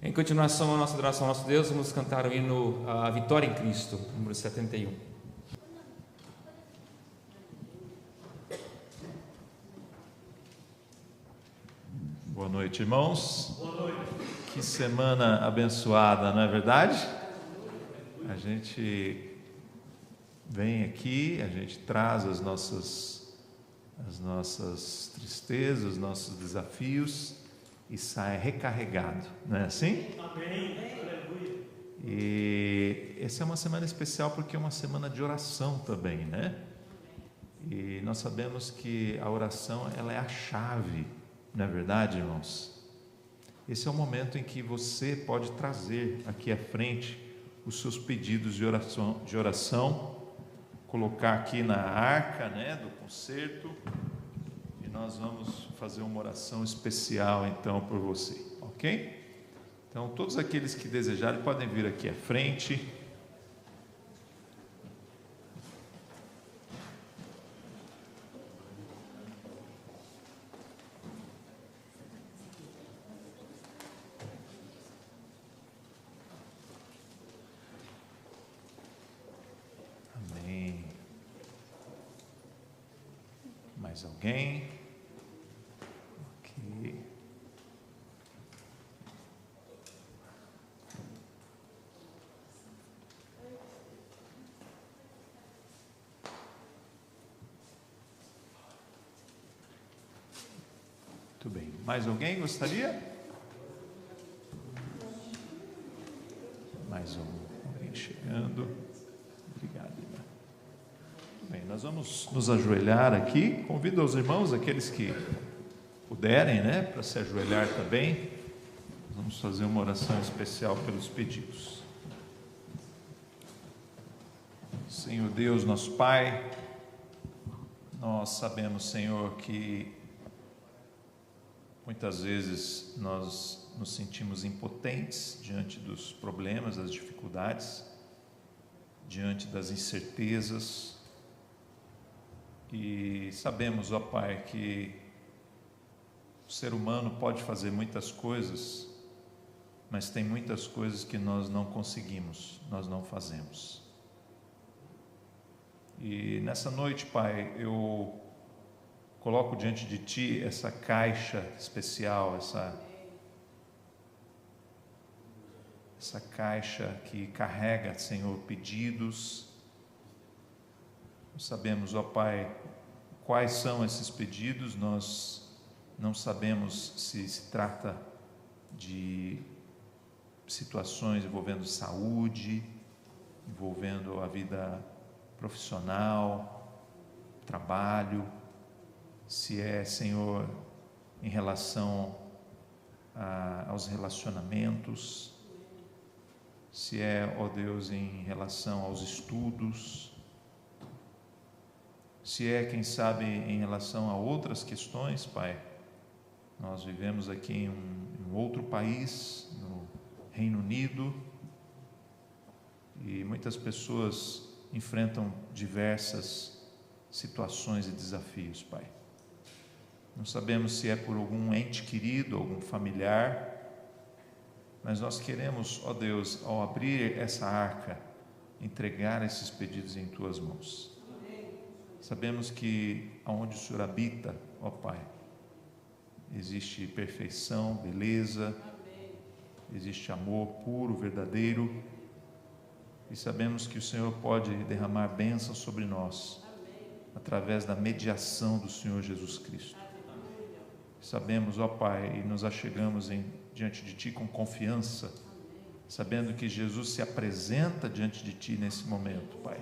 Em continuação à nossa adoração ao nosso Deus, vamos cantar o hino A Vitória em Cristo, número 71. Boa noite, irmãos. Boa noite. Que semana abençoada, não é verdade? A gente vem aqui, a gente traz as nossas tristezas, os nossos desafios e sai recarregado, não é assim? Amém. Aleluia. E essa é uma semana especial porque é uma semana de oração também, né? E nós sabemos que a oração, ela é a chave, não é verdade, irmãos? Esse é o momento em que você pode trazer aqui à frente os seus pedidos de oração, colocar aqui na arca, né, do concerto, e nós vamos fazer uma oração especial então por você, ok? Então todos aqueles que desejarem podem vir aqui à frente. Mais alguém? Ok. Muito bem. Mais alguém gostaria? Mais alguém chegando. Obrigado. Bem, nós vamos nos ajoelhar aqui. Convido os irmãos, aqueles que puderem, né, para se ajoelhar também. Vamos fazer uma oração especial pelos pedidos. Senhor Deus, nosso Pai, nós sabemos, Senhor, que muitas vezes nós nos sentimos impotentes diante dos problemas, das dificuldades, diante das incertezas. E sabemos, ó Pai, que o ser humano pode fazer muitas coisas, mas tem muitas coisas que nós não conseguimos, nós não fazemos. E nessa noite, Pai, eu coloco diante de Ti essa caixa especial, essa caixa que carrega, Senhor, pedidos. Nós sabemos, ó Pai, quais são esses pedidos. Nós não sabemos se se trata de situações envolvendo saúde, envolvendo a vida profissional, trabalho, se é, Senhor, em relação aos relacionamentos, se é, ó Deus, em relação aos estudos, se é, quem sabe, em relação a outras questões, Pai. Nós vivemos aqui em um outro país, no Reino Unido, e muitas pessoas enfrentam diversas situações e desafios, Pai. Não sabemos se é por algum ente querido, algum familiar, mas nós queremos, ó Deus, ao abrir essa arca, entregar esses pedidos em Tuas mãos. Sabemos que aonde o Senhor habita, ó Pai, existe perfeição, beleza, existe amor puro, verdadeiro, e sabemos que o Senhor pode derramar bênçãos sobre nós, através da mediação do Senhor Jesus Cristo. Sabemos, ó Pai, e nos achegamos diante de Ti com confiança, sabendo que Jesus se apresenta diante de Ti nesse momento, Pai.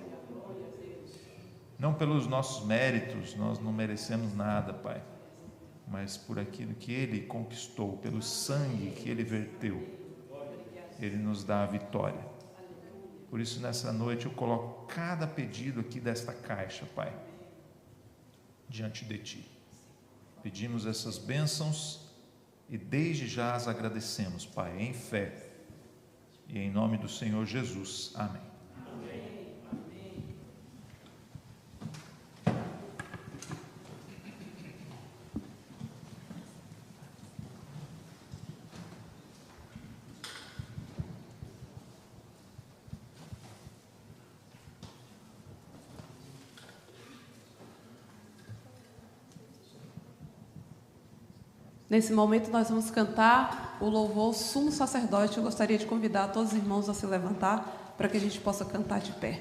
Não pelos nossos méritos, nós não merecemos nada, Pai, mas por aquilo que Ele conquistou, pelo sangue que Ele verteu, Ele nos dá a vitória. Por isso, nessa noite, eu coloco cada pedido aqui desta caixa, Pai, diante de Ti. Pedimos essas bênçãos e desde já as agradecemos, Pai, em fé e em nome do Senhor Jesus. Amém. Nesse momento nós vamos cantar o louvor Sumo Sacerdote. Eu gostaria de convidar todos os irmãos a se levantar para que a gente possa cantar de pé.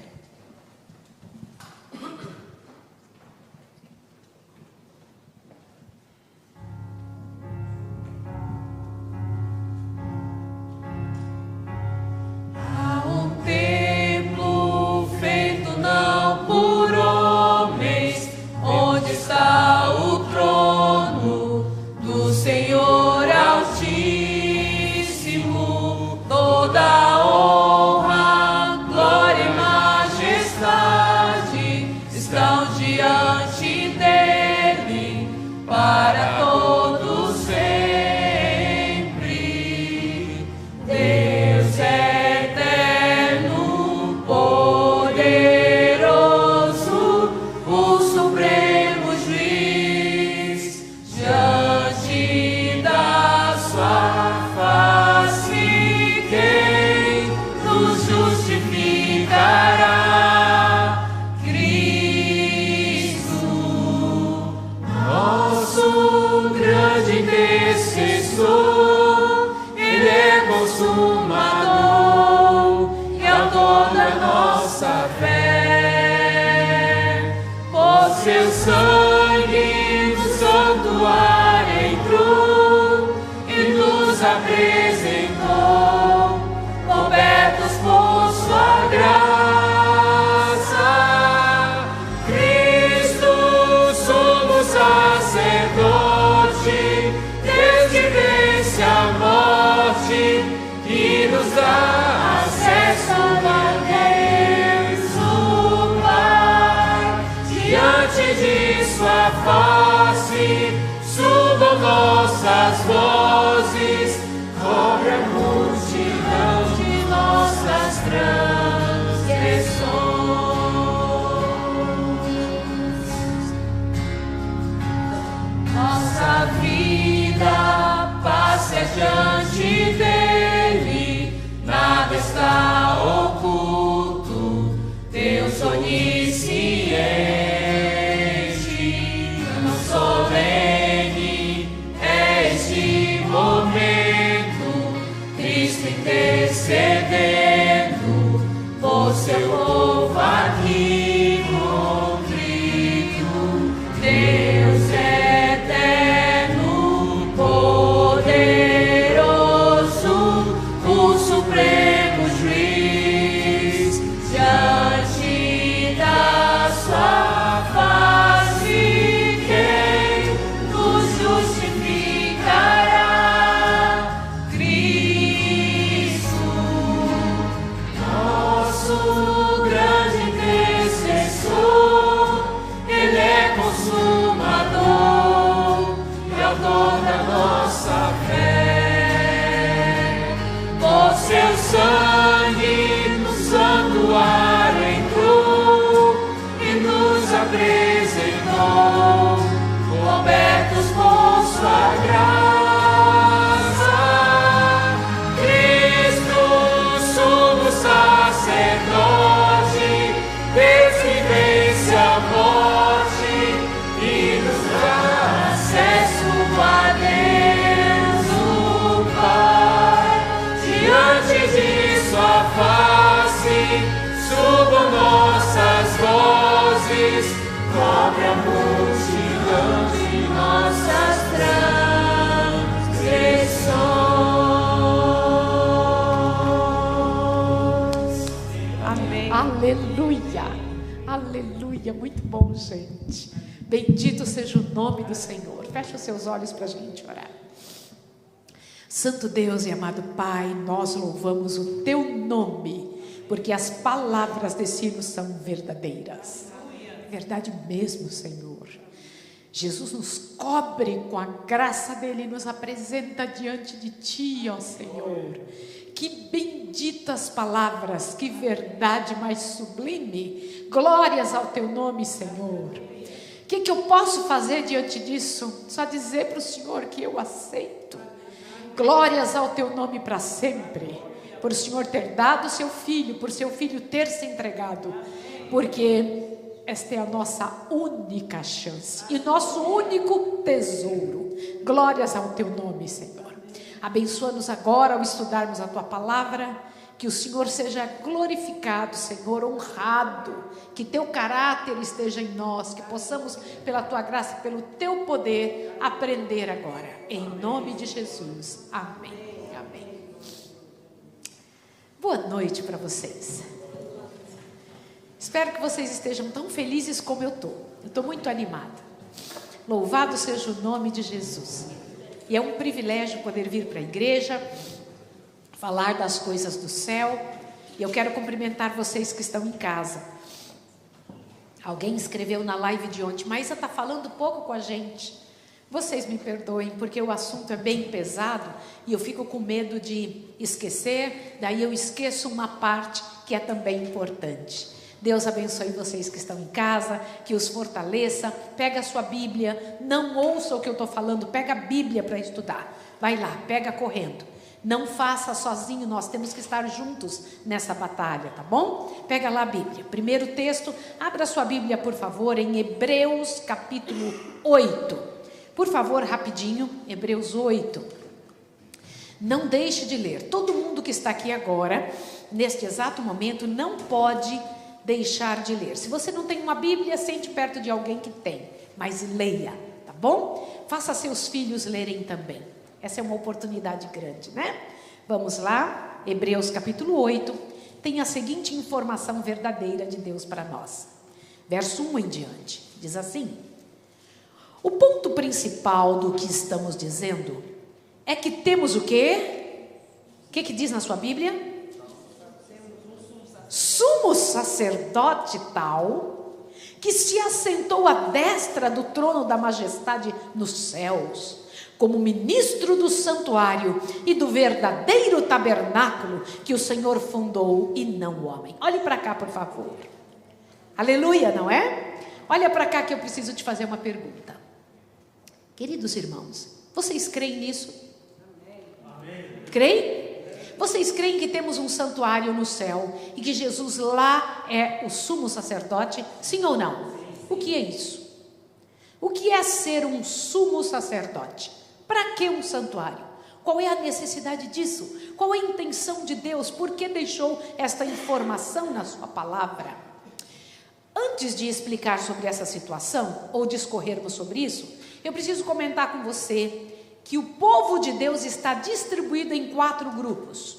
Nossas vozes, cobre a multidão de nossas transgressões. Nossa vida passe adiante dele, nada está oculto, Deus onisciente, não solene este momento, Cristo intercedendo por seu povo aqui contrito. Deus eterno, poderoso, o supremo juiz, diante da sua face, quem nos justificará? Cristo, nosso grande intercessor, Ele é consumador e autor da nossa fé. Por seu sangue no santuário entrou e nos apresentou, cobertos por sua graça. Cristo, sumo sacerdote, Deus que vence a morte e nos dá acesso a Deus o Pai. Diante de sua face, subam nossas vozes, cobre a multidão de nossas transgressões. Amém. Aleluia, aleluia, muito bom, gente. Bendito seja o nome do Senhor. Fecha os seus olhos para a gente orar. Santo Deus e amado Pai, nós louvamos o Teu nome, porque as palavras desse hino são verdadeiras. É verdade mesmo, Senhor. Jesus nos cobre com a graça dEle e nos apresenta diante de Ti, ó Senhor. Que benditas palavras, que verdade mais sublime. Glórias ao Teu nome, Senhor. O que eu posso fazer diante disso? Só dizer para o Senhor que eu aceito. Glórias ao Teu nome para sempre, por o Senhor ter dado o Seu Filho, por Seu Filho ter se entregado, porque esta é a nossa única chance e nosso único tesouro. Glórias ao teu nome, Senhor. Abençoa-nos agora ao estudarmos a tua palavra. Que o Senhor seja glorificado, Senhor, honrado. Que teu caráter esteja em nós. Que possamos, pela tua graça, pelo teu poder, aprender agora. Em nome de Jesus. Amém. Amém. Boa noite para vocês. Espero que vocês estejam tão felizes como eu estou. Eu estou muito animada. Louvado seja o nome de Jesus. E é um privilégio poder vir para a igreja, falar das coisas do céu. E eu quero cumprimentar vocês que estão em casa. Alguém escreveu na live de ontem, Maísa está falando pouco com a gente. Vocês me perdoem, porque o assunto é bem pesado e eu fico com medo de esquecer, daí eu esqueço uma parte que é também importante. Deus abençoe vocês que estão em casa, que os fortaleça. Pega a sua Bíblia, não ouça o que eu estou falando, pega a Bíblia para estudar. Vai lá, pega correndo. Não faça sozinho, nós temos que estar juntos nessa batalha, tá bom? Pega lá a Bíblia. Primeiro texto, abra sua Bíblia, por favor, em Hebreus capítulo 8. Por favor, rapidinho, Hebreus 8. Não deixe de ler. Todo mundo que está aqui agora, neste exato momento, não pode deixar de ler. Se você não tem uma Bíblia, sente perto de alguém que tem, mas leia, tá bom? Faça seus filhos lerem também. Essa é uma oportunidade grande, né? Vamos lá, Hebreus capítulo 8, tem a seguinte informação verdadeira de Deus para nós. Verso 1 em diante, diz assim: o ponto principal do que estamos dizendo é que temos o quê? O que diz na sua Bíblia? Sumo sacerdote tal, que se assentou à destra do trono da majestade nos céus, como ministro do santuário e do verdadeiro tabernáculo que o Senhor fundou e não o homem. Olhe para cá, por favor. Aleluia, não é? Olha para cá que eu preciso te fazer uma pergunta. Queridos irmãos, vocês creem nisso? Amém. Creem? Vocês creem que temos um santuário no céu e que Jesus lá é o sumo sacerdote? Sim ou não? O que é isso? O que é ser um sumo sacerdote? Para que um santuário? Qual é a necessidade disso? Qual é a intenção de Deus? Por que deixou esta informação na sua palavra? Antes de explicar sobre essa situação, ou discorrermos sobre isso, eu preciso comentar com você que o povo de Deus está distribuído em 4 grupos.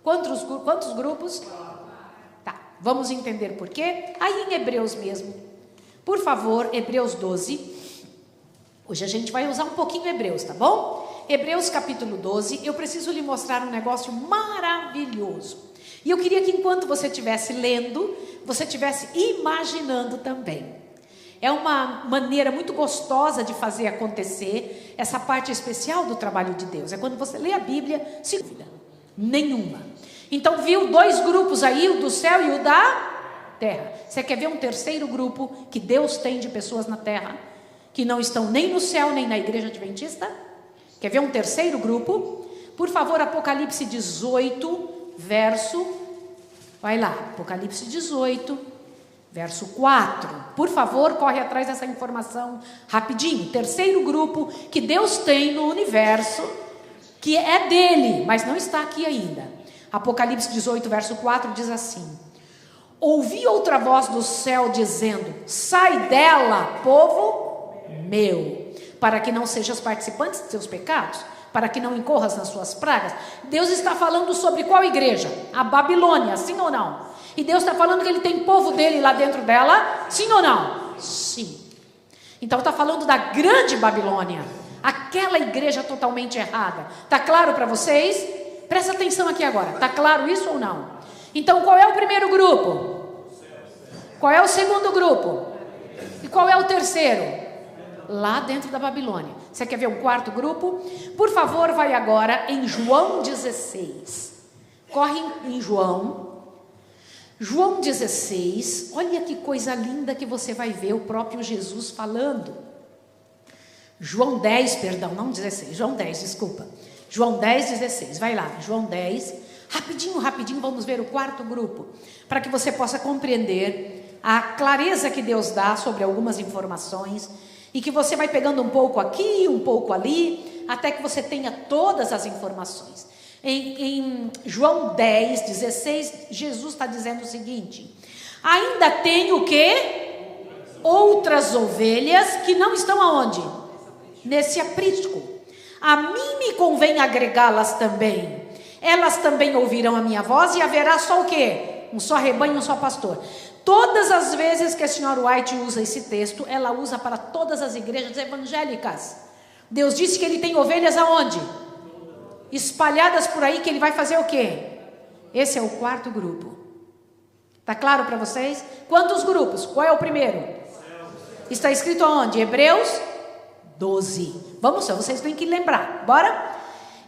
Quantos grupos? Tá, vamos entender por quê? Aí em Hebreus mesmo. Por favor, Hebreus 12. Hoje a gente vai usar um pouquinho Hebreus, tá bom? Hebreus capítulo 12, eu preciso lhe mostrar um negócio maravilhoso. E eu queria que enquanto você estivesse lendo, você estivesse imaginando também. É uma maneira muito gostosa de fazer acontecer essa parte especial do trabalho de Deus. É quando você lê a Bíblia, sem dúvida nenhuma. Então viu 2 grupos aí, o do céu e o da terra. Você quer ver um terceiro grupo que Deus tem de pessoas na terra? Que não estão nem no céu, nem na igreja adventista? Quer ver um terceiro grupo? Por favor, Apocalipse 18, verso... Vai lá, Apocalipse 18, verso 4. Por favor, corre atrás dessa informação rapidinho. Terceiro grupo que Deus tem no universo, que é dele, mas não está aqui ainda. Apocalipse 18, verso 4 diz assim: ouvi outra voz do céu dizendo: sai dela, povo meu, para que não sejas participantes de seus pecados, para que não incorras nas suas pragas. Deus está falando sobre qual igreja? A Babilônia, sim ou não? E Deus está falando que ele tem povo dele lá dentro dela, sim ou não? Sim. Então está falando da grande Babilônia, aquela igreja totalmente errada. Está claro para vocês? Presta atenção aqui agora, está claro isso ou não? Então qual é o primeiro grupo? Qual é o segundo grupo? E qual é o terceiro? Lá dentro da Babilônia. Você quer ver um quarto grupo? Por favor, vai agora em João 16. Corre em João 16. Olha que coisa linda que você vai ver o próprio Jesus falando. João 10, perdão, não 16. João 10, desculpa. João 10, 16. Vai lá, João 10. Rapidinho, vamos ver o quarto grupo, para que você possa compreender a clareza que Deus dá sobre algumas informações E que você vai pegando um pouco aqui, um pouco ali, até que você tenha todas as informações. Em João 10, 16, Jesus está dizendo o seguinte: ainda tenho o quê? Outras ovelhas que não estão aonde? Nesse aprisco. A mim me convém agregá-las também. Elas também ouvirão a minha voz e haverá só o quê? Um só rebanho, um só pastor. Todas as vezes que a senhora White usa esse texto, ela usa para todas as igrejas evangélicas. Deus disse que ele tem ovelhas aonde? Espalhadas por aí, que ele vai fazer o quê? Esse é o quarto grupo. Está claro para vocês? Quantos grupos? Qual é o primeiro? Está escrito aonde? Hebreus 12. Vamos só, vocês têm que lembrar. Bora?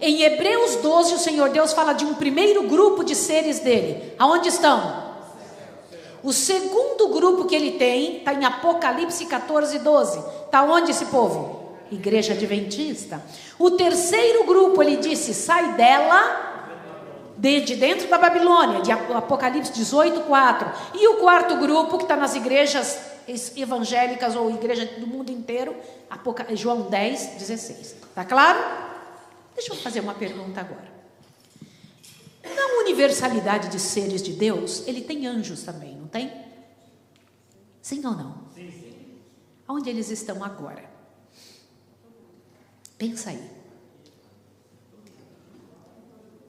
Em Hebreus 12, o Senhor Deus fala de um primeiro grupo de seres dele. Aonde estão? O segundo grupo que ele tem está em Apocalipse 14, 12. Está onde esse povo? Igreja Adventista. O terceiro grupo, ele disse, sai dela, de dentro da Babilônia, de Apocalipse 18, 4. E o quarto grupo, que está nas igrejas evangélicas ou igreja do mundo inteiro, João 10, 16. Está claro? Deixa eu fazer uma pergunta agora. Na universalidade de seres de Deus, ele tem anjos também, não tem? Sim ou não? Sim, sim. Onde eles estão agora? Pensa aí.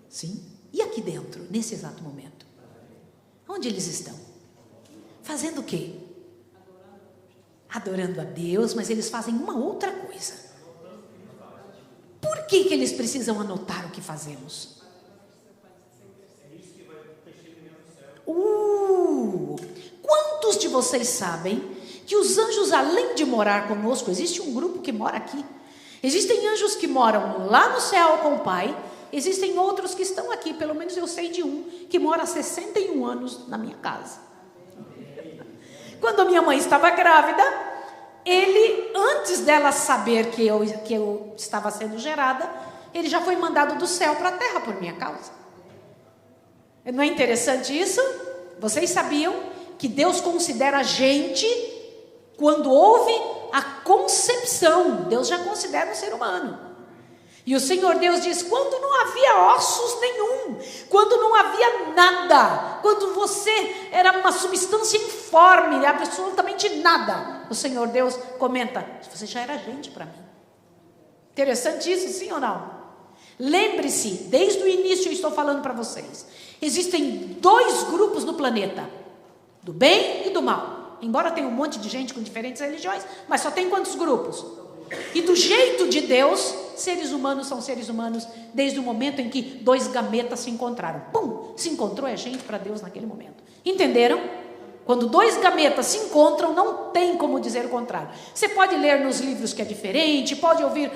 Sim? E aqui dentro, nesse exato momento? Onde eles estão? Fazendo o quê? Adorando a Deus, mas eles fazem uma outra coisa. Por que eles precisam anotar o que fazemos? Quantos de vocês sabem que os anjos, além de morar conosco, existe um grupo que mora aqui? Existem anjos que moram lá no céu com o Pai, existem outros que estão aqui, pelo menos eu sei de um, que mora há 61 anos na minha casa. Quando a minha mãe estava grávida, ele, antes dela saber que eu estava sendo gerada, ele já foi mandado do céu para a terra por minha causa. Não é interessante isso? Vocês sabiam que Deus considera a gente, quando houve a concepção, Deus já considera um ser humano. E o Senhor Deus diz, quando não havia ossos nenhum, quando não havia nada, quando você era uma substância informe, absolutamente nada, o Senhor Deus comenta, você já era gente para mim. Interessante isso, sim ou não? Lembre-se, desde o início eu estou falando para vocês, existem dois grupos no planeta, do bem e do mal. Embora tenha um monte de gente com diferentes religiões, mas só tem quantos grupos? E do jeito de Deus, seres humanos são seres humanos desde o momento em que dois gametas se encontraram. Pum! Se encontrou é gente para Deus naquele momento. Entenderam? Quando dois gametas se encontram, não tem como dizer o contrário. Você pode ler nos livros que é diferente, pode ouvir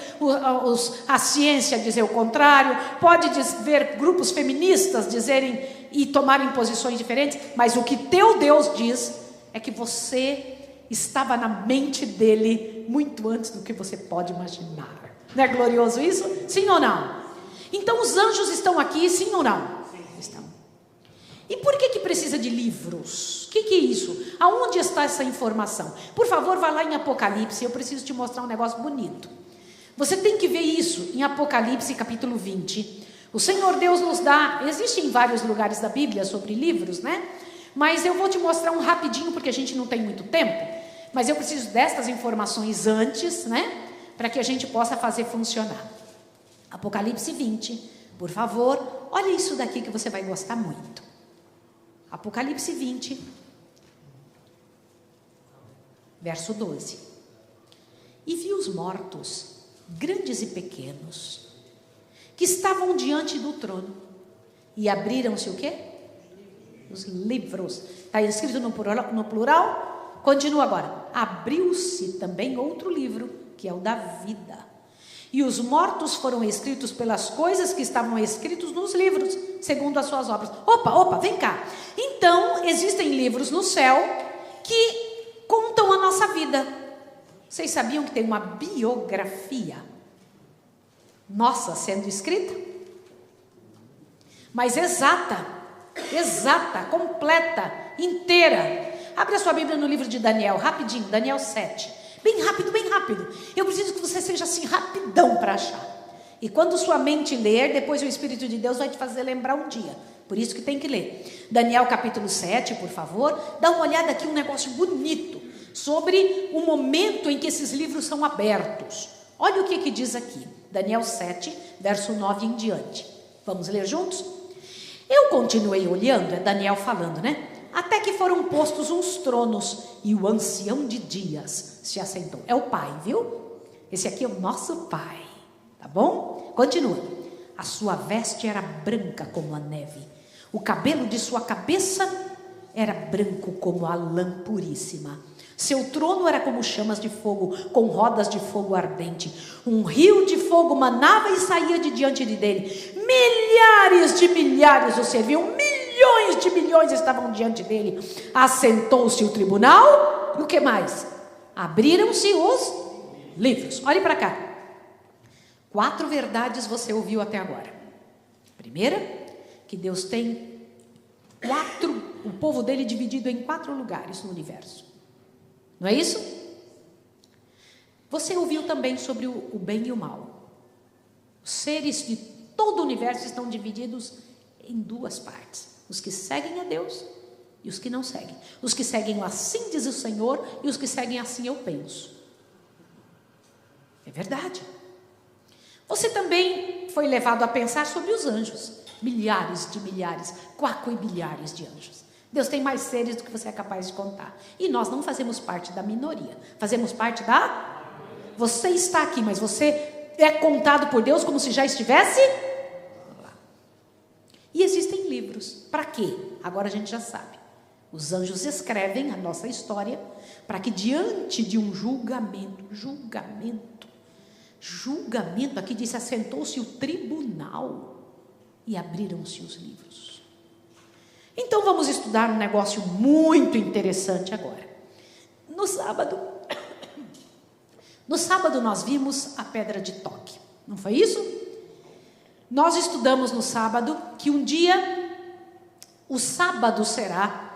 a ciência dizer o contrário, pode ver grupos feministas dizerem e tomarem posições diferentes, mas o que teu Deus diz é que você estava na mente dele muito antes do que você pode imaginar. Não é glorioso isso? Sim ou não? Então os anjos estão aqui, sim ou não? Sim. Estão. E por que precisa de livros? O que é isso? Aonde está essa informação? Por favor, vá lá em Apocalipse, eu preciso te mostrar um negócio bonito. Você tem que ver isso em Apocalipse capítulo 20. O Senhor Deus nos dá, existe em vários lugares da Bíblia sobre livros, né? Mas eu vou te mostrar um rapidinho, porque a gente não tem muito tempo, mas eu preciso destas informações antes, né? Para que a gente possa fazer funcionar. Apocalipse 20, por favor, olha isso daqui que você vai gostar muito. Apocalipse 20, verso 12. E vi os mortos, grandes e pequenos, que estavam diante do trono, e abriram-se o quê? Os livros. Está escrito no plural? Continua agora. Abriu-se também outro livro, que é o da vida. E os mortos foram escritos pelas coisas que estavam escritos nos livros, segundo as suas obras. Opa, vem cá. Então, existem livros no céu que contam a nossa vida. Vocês sabiam que tem uma biografia nossa sendo escrita? Mas exata, completa, inteira. Abre a sua Bíblia no livro de Daniel, rapidinho, Daniel 7. Bem rápido, bem rápido. Eu preciso que você seja assim, rapidão para achar. E quando sua mente ler, depois o Espírito de Deus vai te fazer lembrar um dia. Por isso que tem que ler. Daniel capítulo 7, por favor. Dá uma olhada aqui, um negócio bonito. Sobre o momento em que esses livros são abertos. Olha o que diz aqui. Daniel 7, verso 9 em diante. Vamos ler juntos? Eu continuei olhando, é Daniel falando, né? Até que foram postos uns tronos e o ancião de dias se assentou. É o pai, viu? Esse aqui é o nosso pai, tá bom? Continua. A sua veste era branca como a neve. O cabelo de sua cabeça era branco como a lã puríssima. Seu trono era como chamas de fogo, com rodas de fogo ardente. Um rio de fogo manava e saía de diante dele. Milhares de milhares o serviam, milhões de milhões estavam diante dele. Assentou-se o tribunal, e o que mais? Abriram-se os livros. Olhe para cá. 4 verdades você ouviu até agora. Primeira, que Deus tem o povo dele dividido em 4 lugares no universo. Não é isso? Você ouviu também sobre o bem e o mal. Os seres de todo o universo estão divididos em 2 partes. Os que seguem a Deus e os que não seguem. Os que seguem o assim diz o Senhor e os que seguem assim eu penso. É verdade. Você também foi levado a pensar sobre os anjos. Milhares de milhares, quaquilhares de anjos. Deus tem mais seres do que você é capaz de contar. E nós não fazemos parte da minoria. Fazemos parte da... Você está aqui, mas você é contado por Deus como se já estivesse lá. E existem livros. Para quê? Agora a gente já sabe. Os anjos escrevem a nossa história para que diante de um julgamento, aqui diz, assentou-se o tribunal e abriram-se os livros. Então vamos estudar um negócio muito interessante agora. No sábado nós vimos a pedra de toque, não foi isso? Nós estudamos no sábado que um dia o sábado será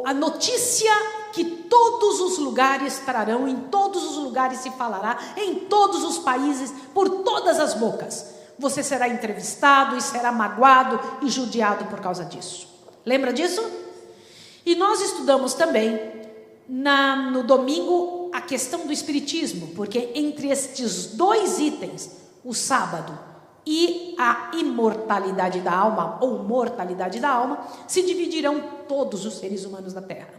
a notícia que todos os lugares trarão, em todos os lugares se falará, em todos os países, por todas as bocas. Você será entrevistado e será magoado e judiado por causa disso. Lembra disso? E nós estudamos também no domingo a questão do espiritismo, porque entre estes 2 itens, o sábado e a imortalidade da alma ou mortalidade da alma, se dividirão todos os seres humanos da Terra.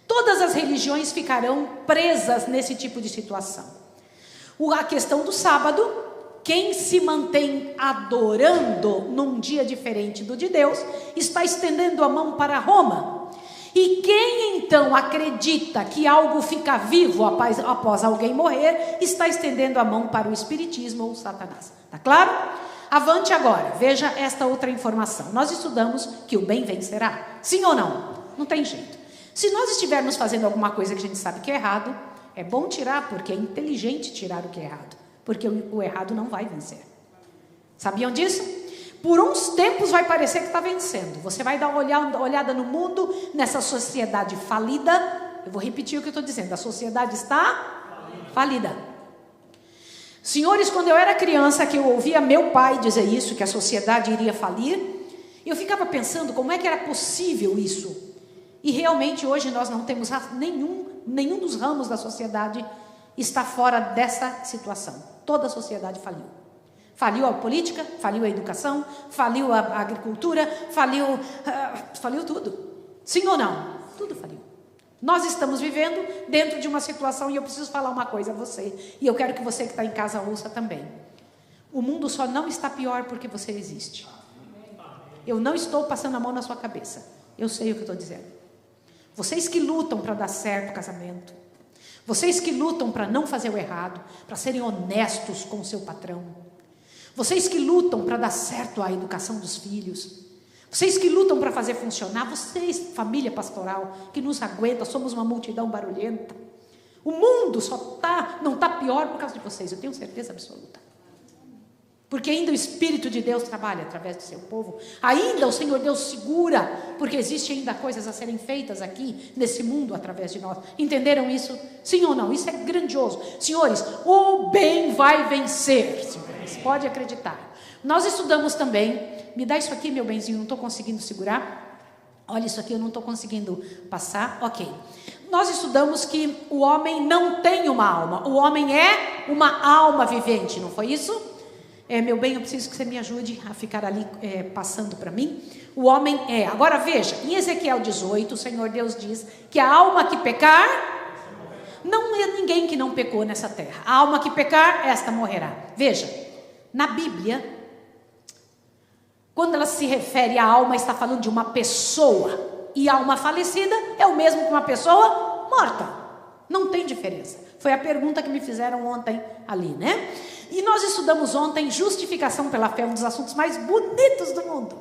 Todas as religiões ficarão presas nesse tipo de situação. A questão do sábado, quem se mantém adorando num dia diferente do de Deus, está estendendo a mão para Roma. E quem então acredita que algo fica vivo após alguém morrer, está estendendo a mão para o espiritismo ou Satanás. Tá claro? Avante agora, veja esta outra informação. Nós estudamos que o bem vencerá. Sim ou não? Não tem jeito. Se nós estivermos fazendo alguma coisa que a gente sabe que é errado, é bom tirar, porque é inteligente tirar o que é errado. Porque o errado não vai vencer. Sabiam disso? Por uns tempos vai parecer que está vencendo. Você vai dar uma olhada no mundo, nessa sociedade falida. Eu vou repetir o que eu estou dizendo. A sociedade está falida. Senhores, quando eu era criança, que eu ouvia meu pai dizer isso, que a sociedade iria falir, eu ficava pensando como é que era possível isso. E realmente hoje nós não temos nenhum dos ramos da sociedade está fora dessa situação. Toda a sociedade faliu. Faliu a política, faliu a educação, faliu a agricultura, faliu tudo. Sim ou não? Tudo faliu. Nós estamos vivendo dentro de uma situação, e eu preciso falar uma coisa a você, e eu quero que você que está em casa ouça também. O mundo só não está pior porque você existe. Eu não estou passando a mão na sua cabeça. Eu sei o que eu estou dizendo. Vocês que lutam para dar certo o casamento, vocês que lutam para não fazer o errado, para serem honestos com o seu patrão, vocês que lutam para dar certo a educação dos filhos, vocês que lutam para fazer funcionar, vocês, família pastoral, que nos aguenta, somos uma multidão barulhenta. O mundo não está pior por causa de vocês, eu tenho certeza absoluta. Porque ainda o Espírito de Deus trabalha através do seu povo. Ainda o Senhor Deus segura, porque existe ainda coisas a serem feitas aqui, nesse mundo, através de nós. Entenderam isso? Sim ou não? Isso é grandioso. Senhores, o bem vai vencer, senhores. Pode acreditar. Nós estudamos também, me dá isso aqui, meu benzinho, não estou conseguindo segurar. Olha isso aqui, eu não estou conseguindo passar. Ok. Nós estudamos que o homem não tem uma alma. O homem é uma alma vivente, não foi isso? Meu bem, eu preciso que você me ajude a ficar ali passando para mim. O homem é. Agora veja, em Ezequiel 18, o Senhor Deus diz que a alma que pecar, não é ninguém que não pecou nessa terra. A alma que pecar, esta morrerá. Veja, na Bíblia, quando ela se refere à alma, está falando de uma pessoa. E alma falecida é o mesmo que uma pessoa morta. Não tem diferença. Foi a pergunta que me fizeram ontem ali, né? E nós estudamos ontem justificação pela fé, um dos assuntos mais bonitos do mundo.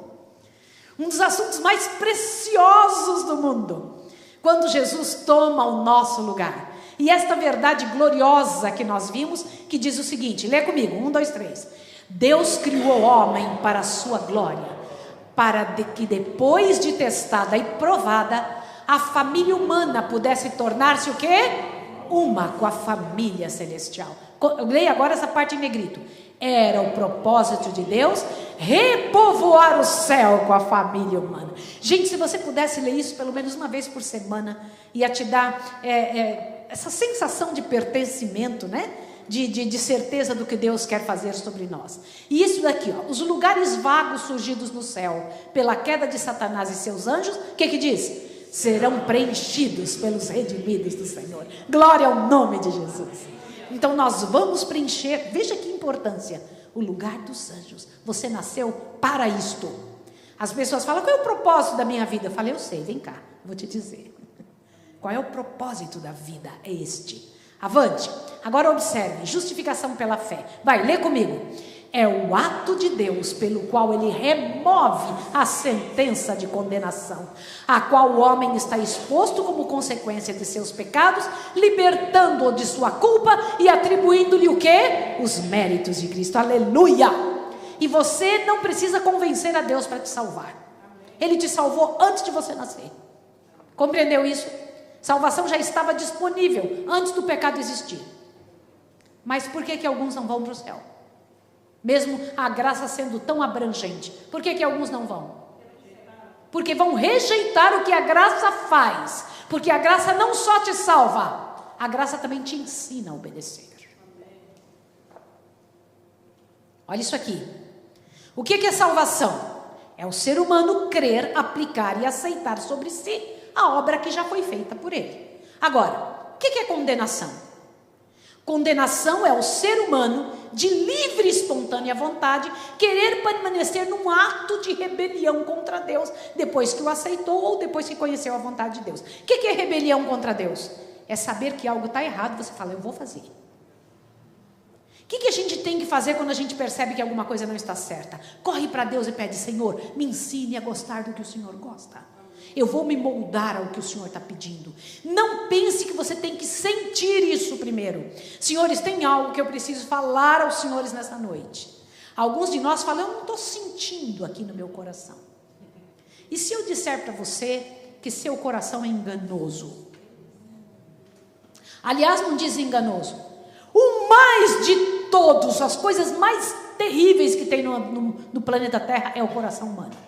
Um dos assuntos mais preciosos do mundo. Quando Jesus toma o nosso lugar. E esta verdade gloriosa que nós vimos, que diz o seguinte, lê comigo, 1, 2, 3. Deus criou o homem para a sua glória, para que depois de testada e provada, a família humana pudesse tornar-se o quê? Uma com a família celestial. Leia agora essa parte em negrito. Era o propósito de Deus repovoar o céu com a família humana. Gente, se você pudesse ler isso pelo menos uma vez por semana, ia te dar essa sensação de pertencimento, né? De certeza do que Deus quer fazer sobre nós. E isso daqui, ó, os lugares vagos surgidos no céu pela queda de Satanás e seus anjos, o que diz? Serão preenchidos pelos redimidos do Senhor. Glória ao nome de Jesus. Então nós vamos preencher, veja que importância, o lugar dos anjos. Você nasceu para isto. As pessoas falam, qual é o propósito da minha vida? Eu falei, eu sei, vem cá, vou te dizer. Qual é o propósito da vida? É este. Avante. Agora observe, justificação pela fé. Vai, lê comigo. É o ato de Deus pelo qual ele remove a sentença de condenação, a qual o homem está exposto como consequência de seus pecados, libertando-o de sua culpa e atribuindo-lhe o quê? Os méritos de Cristo. Aleluia! E você não precisa convencer a Deus para te salvar. Ele te salvou antes de você nascer. Compreendeu isso? Salvação já estava disponível antes do pecado existir. Mas por que alguns não vão para o céu? Mesmo a graça sendo tão abrangente, por que alguns não vão? Porque vão rejeitar o que a graça faz. Porque a graça não só te salva, a graça também te ensina a obedecer. Olha isso aqui. O que é salvação? É o ser humano crer, aplicar e aceitar sobre si a obra que já foi feita por ele. Agora, o que é condenação? Condenação é o ser humano, de livre e espontânea vontade, querer permanecer num ato de rebelião contra Deus, depois que o aceitou ou depois que conheceu a vontade de Deus. O que é rebelião contra Deus? É saber que algo está errado, você fala, eu vou fazer. O que a gente tem que fazer quando a gente percebe que alguma coisa não está certa? Corre para Deus e pede, Senhor, me ensine a gostar do que o Senhor gosta. Eu vou me moldar ao que o Senhor está pedindo. Não pense que você tem que sentir isso primeiro. Senhores, tem algo que eu preciso falar aos senhores nessa noite. Alguns de nós falam, eu não estou sentindo aqui no meu coração. E se eu disser para você que seu coração é enganoso? Aliás, não diz enganoso. O mais de todos, as coisas mais terríveis que tem no planeta Terra é o coração humano.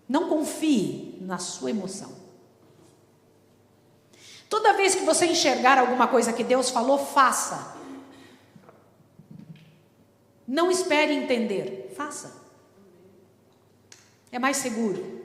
Não confie na sua emoção. Toda vez que você enxergar alguma coisa que Deus falou, faça. Não espere entender, faça. É mais seguro.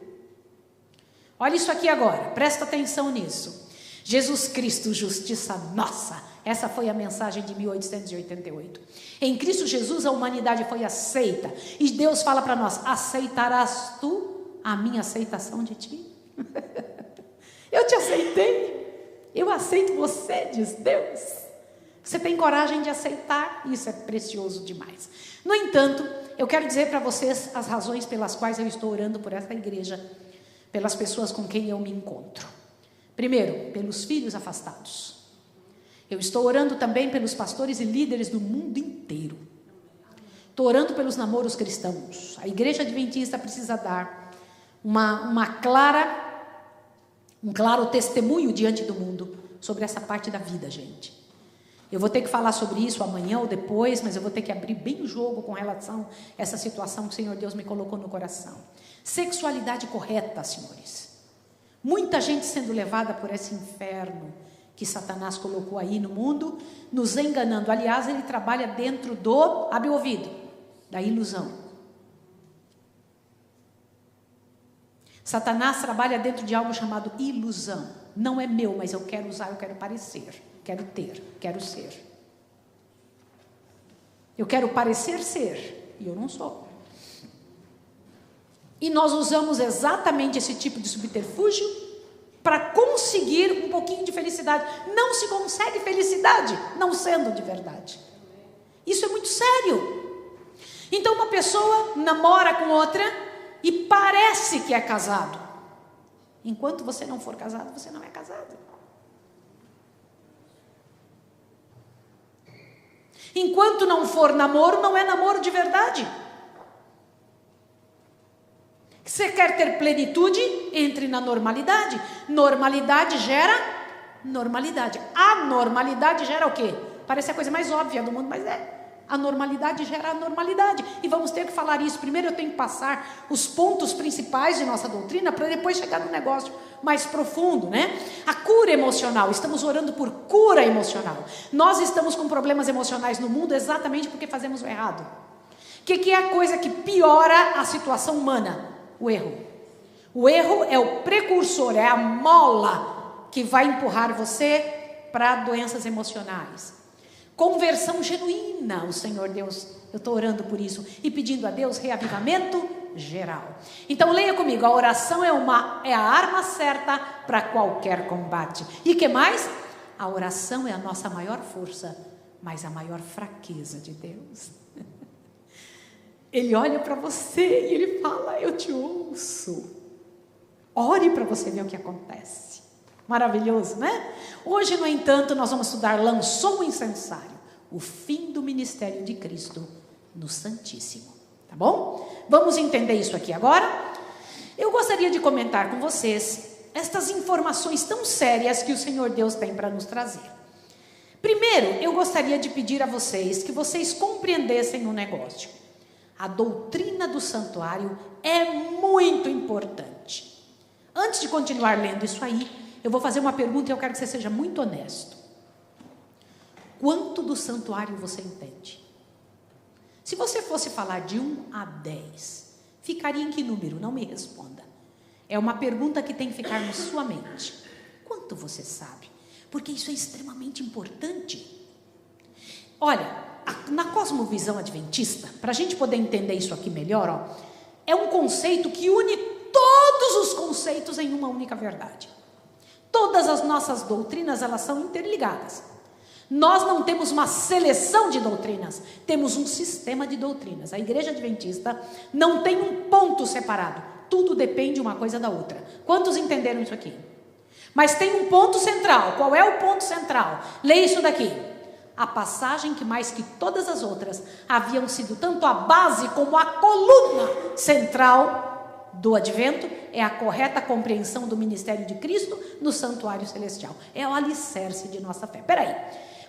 Olha isso aqui agora, presta atenção nisso. Jesus Cristo, justiça nossa. Essa foi a mensagem de 1888. Em Cristo Jesus a humanidade foi aceita. E Deus fala para nós, aceitarás tu a minha aceitação de ti? Eu te aceitei, eu aceito você, diz Deus. Você tem coragem de aceitar? Isso é precioso demais. No entanto, eu quero dizer para vocês as razões pelas quais eu estou orando por essa igreja, pelas pessoas com quem eu me encontro. Primeiro, pelos filhos afastados. Eu estou orando também pelos pastores e líderes do mundo inteiro. Estou orando pelos namoros cristãos. A igreja adventista precisa dar um claro testemunho diante do mundo sobre essa parte da vida, gente. Eu vou ter que falar sobre isso amanhã ou depois, mas eu vou ter que abrir bem o jogo com relação a essa situação que o Senhor Deus me colocou no coração. Sexualidade correta, senhores. Muita gente sendo levada por esse inferno que Satanás colocou aí no mundo, nos enganando. Aliás, ele trabalha dentro abre o ouvido, da ilusão. Satanás trabalha dentro de algo chamado ilusão. Não é meu, mas eu quero usar, eu quero parecer, quero ter, quero ser. Eu quero parecer ser, e eu não sou. E nós usamos exatamente esse tipo de subterfúgio para conseguir um pouquinho de felicidade. Não se consegue felicidade não sendo de verdade. Isso é muito sério. Então uma pessoa namora com outra e parece que é casado. Enquanto você não for casado, você não é casado. Enquanto não for namoro, não é namoro de verdade. Você quer ter plenitude? Entre na normalidade. Normalidade gera normalidade. A normalidade gera o quê? Parece a coisa mais óbvia do mundo, mas é. A normalidade gera a normalidade. E vamos ter que falar isso. Primeiro eu tenho que passar os pontos principais de nossa doutrina para depois chegar no negócio mais profundo, né? A cura emocional. Estamos orando por cura emocional. Nós estamos com problemas emocionais no mundo exatamente porque fazemos o errado. O que é a coisa que piora a situação humana? O erro. O erro é o precursor, é a mola que vai empurrar você para doenças emocionais. Conversão genuína, o Senhor Deus, eu estou orando por isso e pedindo a Deus reavivamento geral. Então leia comigo, a oração é a arma certa para qualquer combate. E que mais? A oração é a nossa maior força, mas a maior fraqueza de Deus. Ele olha para você e ele fala, eu te ouço. Ore para você ver o que acontece. Maravilhoso, né? Hoje, no entanto, nós vamos estudar Lançou o Incensário, o fim do ministério de Cristo no Santíssimo. Tá bom? Vamos entender isso aqui agora. Eu gostaria de comentar com vocês estas informações tão sérias que o Senhor Deus tem para nos trazer. Primeiro, eu gostaria de pedir a vocês que vocês compreendessem um negócio. A doutrina do santuário é muito importante. Antes de continuar lendo isso aí, eu vou fazer uma pergunta e eu quero que você seja muito honesto. Quanto do santuário você entende? Se você fosse falar de 1 a 10, ficaria em que número? Não me responda. É uma pergunta que tem que ficar na sua mente. Quanto você sabe? Porque isso é extremamente importante. Olha, na cosmovisão adventista, para a gente poder entender isso aqui melhor, é um conceito que une todos os conceitos em uma única verdade. Todas as nossas doutrinas, elas são interligadas. Nós não temos uma seleção de doutrinas, temos um sistema de doutrinas. A igreja adventista não tem um ponto separado, tudo depende uma coisa da outra. Quantos entenderam isso aqui? Mas tem um ponto central. Qual é o ponto central? Leia isso daqui. A passagem que mais que todas as outras haviam sido tanto a base como a coluna central do advento é a correta compreensão do ministério de Cristo no santuário celestial. É o alicerce de nossa fé. Peraí,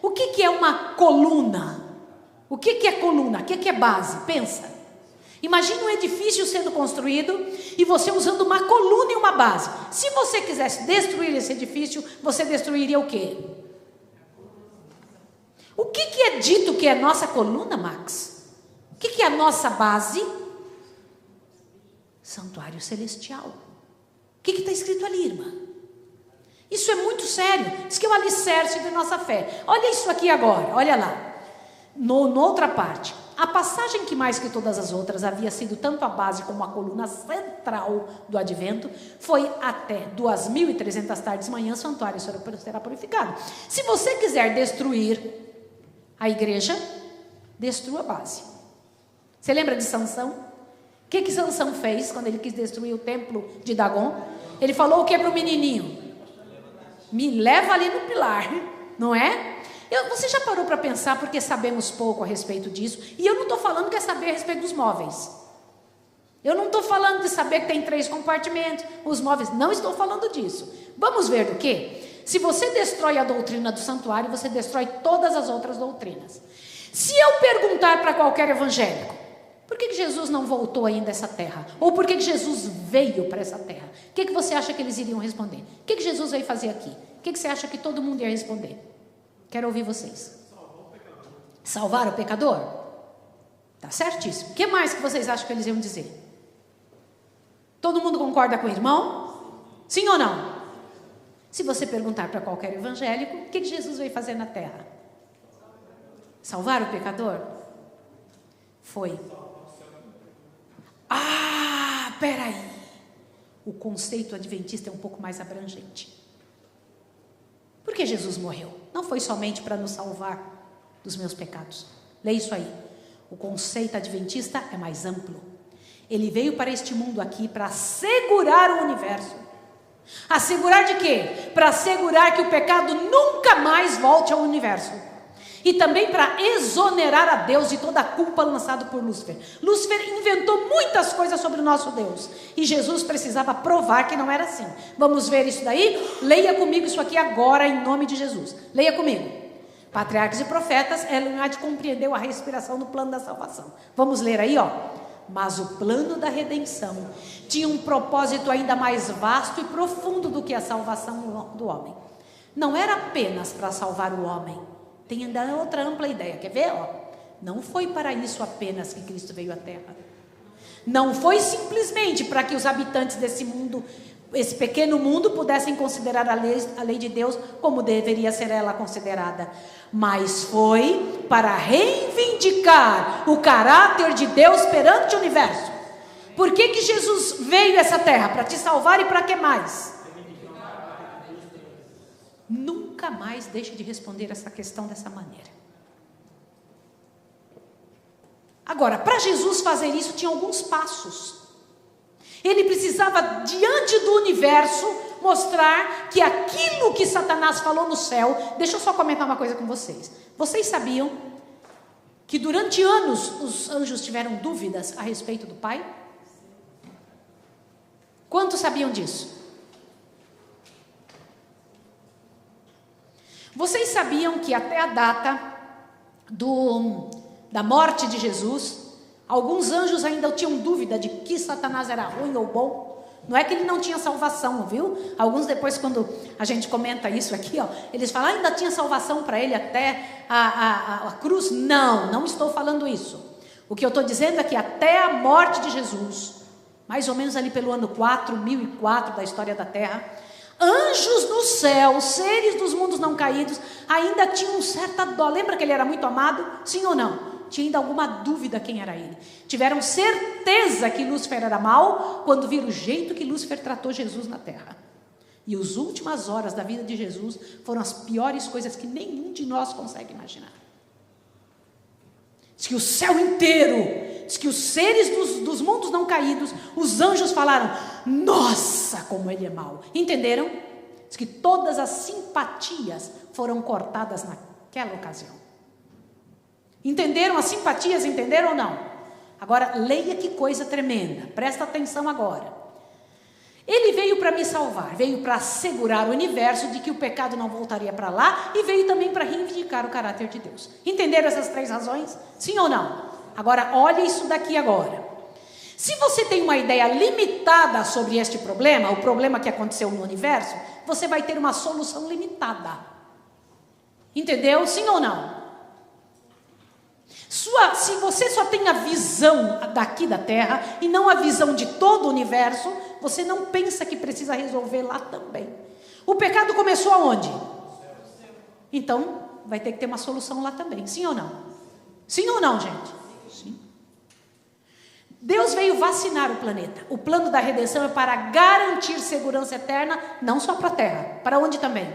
o que é uma coluna? O que é coluna? O que é base? Pensa. Imagine um edifício sendo construído e você usando uma coluna e uma base. Se você quisesse destruir esse edifício, você destruiria o quê? O que é dito que é nossa coluna, Max? O que é a nossa base? Santuário celestial. O que está escrito ali, irmã? Isso é muito sério. Isso que é o alicerce de nossa fé. Olha isso aqui agora, olha lá. Noutra parte. A passagem que mais que todas as outras havia sido tanto a base como a coluna central do advento foi até 2.300 tardes de manhã, o santuário será purificado. Se você quiser destruir a igreja, destrua a base. Você lembra de Sansão? O que Sansão fez quando ele quis destruir o templo de Dagon? Ele falou o que para o menininho? Me leva ali no pilar, não é? Você já parou para pensar, porque sabemos pouco a respeito disso, e eu não estou falando que é saber a respeito dos móveis. Eu não estou falando de saber que tem 3 compartimentos, os móveis, não estou falando disso. Vamos ver do quê? Se você destrói a doutrina do santuário, você destrói todas as outras doutrinas. Se eu perguntar para qualquer evangélico, por que Jesus não voltou ainda a essa terra? Ou por que Jesus veio para essa terra? O que você acha que eles iriam responder? O que Jesus veio fazer aqui? O que você acha que todo mundo ia responder? Quero ouvir vocês. Salvar o pecador? Tá certíssimo. O que mais que vocês acham que eles iam dizer? Todo mundo concorda com o irmão? Sim ou não? Se você perguntar para qualquer evangélico, o que Jesus veio fazer na terra? Salvar o pecador? Foi. Ah, peraí. O conceito adventista é um pouco mais abrangente. Por que Jesus morreu? Não foi somente para nos salvar dos meus pecados. Leia isso aí. O conceito adventista é mais amplo. Ele veio para este mundo aqui para assegurar o universo. Assegurar de quê? Para assegurar que o pecado nunca mais volte ao universo. E também para exonerar a Deus de toda a culpa lançada por Lúcifer. Lúcifer inventou muitas coisas sobre o nosso Deus. E Jesus precisava provar que não era assim. Vamos ver isso daí? Leia comigo isso aqui agora, em nome de Jesus. Leia comigo. Patriarcas e profetas, Ellen White compreendeu a respiração do plano da salvação. Vamos ler aí, ó. Mas o plano da redenção tinha um propósito ainda mais vasto e profundo do que a salvação do homem. Não era apenas para salvar o homem. Tem ainda outra ampla ideia. Quer ver? Ó, não foi para isso apenas que Cristo veio à Terra. Não foi simplesmente para que os habitantes desse mundo, esse pequeno mundo, pudessem considerar a lei de Deus como deveria ser ela considerada. Mas foi para reivindicar o caráter de Deus perante o universo. Por que Jesus veio a essa terra? Para te salvar e para que mais? Nunca mais deixe de responder essa questão dessa maneira. Agora, para Jesus fazer isso, tinha alguns passos. Ele precisava, diante do universo, mostrar que aquilo que Satanás falou no céu... Deixa eu só comentar uma coisa com vocês. Vocês sabiam que durante anos os anjos tiveram dúvidas a respeito do Pai? Quantos sabiam disso? Vocês sabiam que até a data da morte de Jesus, alguns anjos ainda tinham dúvida de que Satanás era ruim ou bom? Não é que ele não tinha salvação, viu? Alguns depois, quando a gente comenta isso aqui, ó, eles falam, ainda tinha salvação para ele até a cruz. Não estou falando isso. O que eu estou dizendo é que até a morte de Jesus, mais ou menos ali pelo ano 4004 da história da Terra, anjos no céu, seres dos mundos não caídos, ainda tinham certa dó. Lembra que ele era muito amado? Sim ou não? Tinha ainda alguma dúvida quem era ele. Tiveram certeza que Lúcifer era mau quando viram o jeito que Lúcifer tratou Jesus na terra. E as últimas horas da vida de Jesus foram as piores coisas que nenhum de nós consegue imaginar. Diz que o céu inteiro, diz que os seres dos mundos não caídos, os anjos falaram, nossa, como ele é mau. Entenderam? Diz que todas as simpatias foram cortadas naquela ocasião. Entenderam as simpatias? Entenderam ou não? Agora, leia que coisa tremenda. Presta atenção agora. Ele veio para me salvar. Veio para assegurar o universo de que o pecado não voltaria para lá. E veio também para reivindicar o caráter de Deus. Entenderam essas 3 razões? Sim ou não? Agora, olha isso daqui agora. Se você tem uma ideia limitada sobre este problema, o problema que aconteceu no universo, você vai ter uma solução limitada. Entendeu? Sim ou não? Se você só tem a visão daqui da Terra e não a visão de todo o universo, você não pensa que precisa resolver lá também. O pecado começou aonde? Então, vai ter que ter uma solução lá também. Sim ou não? Sim ou não, gente? Sim. Deus veio vacinar o planeta. O plano da redenção é para garantir segurança eterna, não só para a Terra. Para onde também?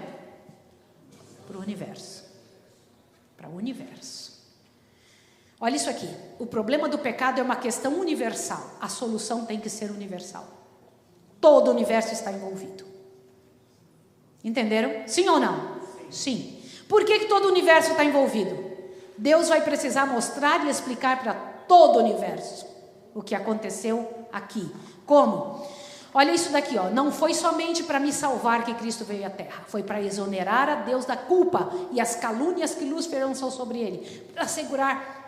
Para o universo. Para o universo. Olha isso aqui, o problema do pecado é uma questão universal, a solução tem que ser universal. Todo o universo está envolvido. Entenderam? Sim ou não? Sim. Por que todo o universo está envolvido? Deus vai precisar mostrar e explicar para todo o universo o que aconteceu aqui. Como? Olha isso daqui, ó. Não foi somente para me salvar que Cristo veio à terra. Foi para exonerar a Deus da culpa e as calúnias que Lúcifer lançou sobre ele. Para assegurar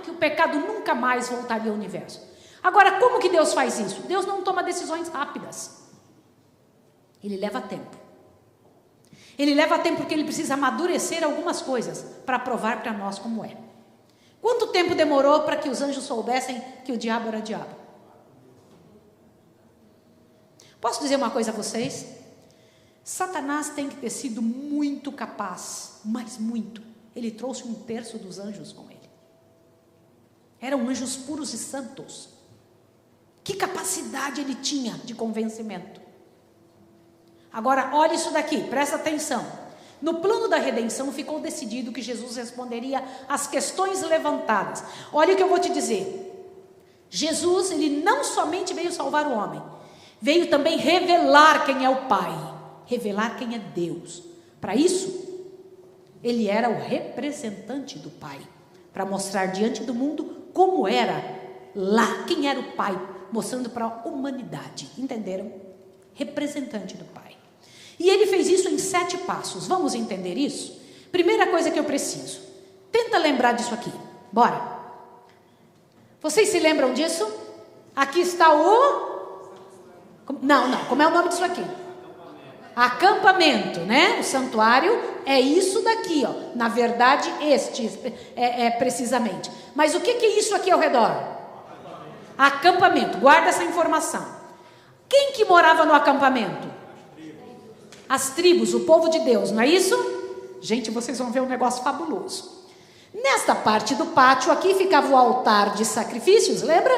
que o pecado nunca mais voltaria ao universo. Agora, como que Deus faz isso? Deus não toma decisões rápidas. Ele leva tempo. Ele leva tempo porque ele precisa amadurecer algumas coisas para provar para nós como é. Quanto tempo demorou para que os anjos soubessem que o diabo era diabo? Posso dizer uma coisa a vocês? Satanás tem que ter sido muito capaz, mas muito. Ele trouxe 1/3 dos anjos com ele. Eram anjos puros e santos. Que capacidade ele tinha de convencimento. Agora, olha isso daqui, presta atenção. No plano da redenção ficou decidido que Jesus responderia às questões levantadas. Olha o que eu vou te dizer. Jesus, ele não somente veio salvar o homem, veio também revelar quem é o Pai, revelar quem é Deus. Para isso, ele era o representante do Pai, para mostrar diante do mundo como era lá, quem era o Pai, mostrando para a humanidade, entenderam? Representante do Pai. E ele fez isso em 7 passos. Vamos entender isso? Primeira coisa que eu preciso, tenta lembrar disso aqui, bora. Vocês se lembram disso? Aqui está o... Não, como é o nome disso aqui? Acampamento, né? O santuário é isso daqui, ó. Na verdade, este precisamente. Mas o que é isso aqui ao redor? Acampamento. Guarda essa informação. Quem que morava no acampamento? As tribos, o povo de Deus, não é isso? Gente, vocês vão ver um negócio fabuloso. Nesta parte do pátio aqui ficava o altar de sacrifícios, lembra?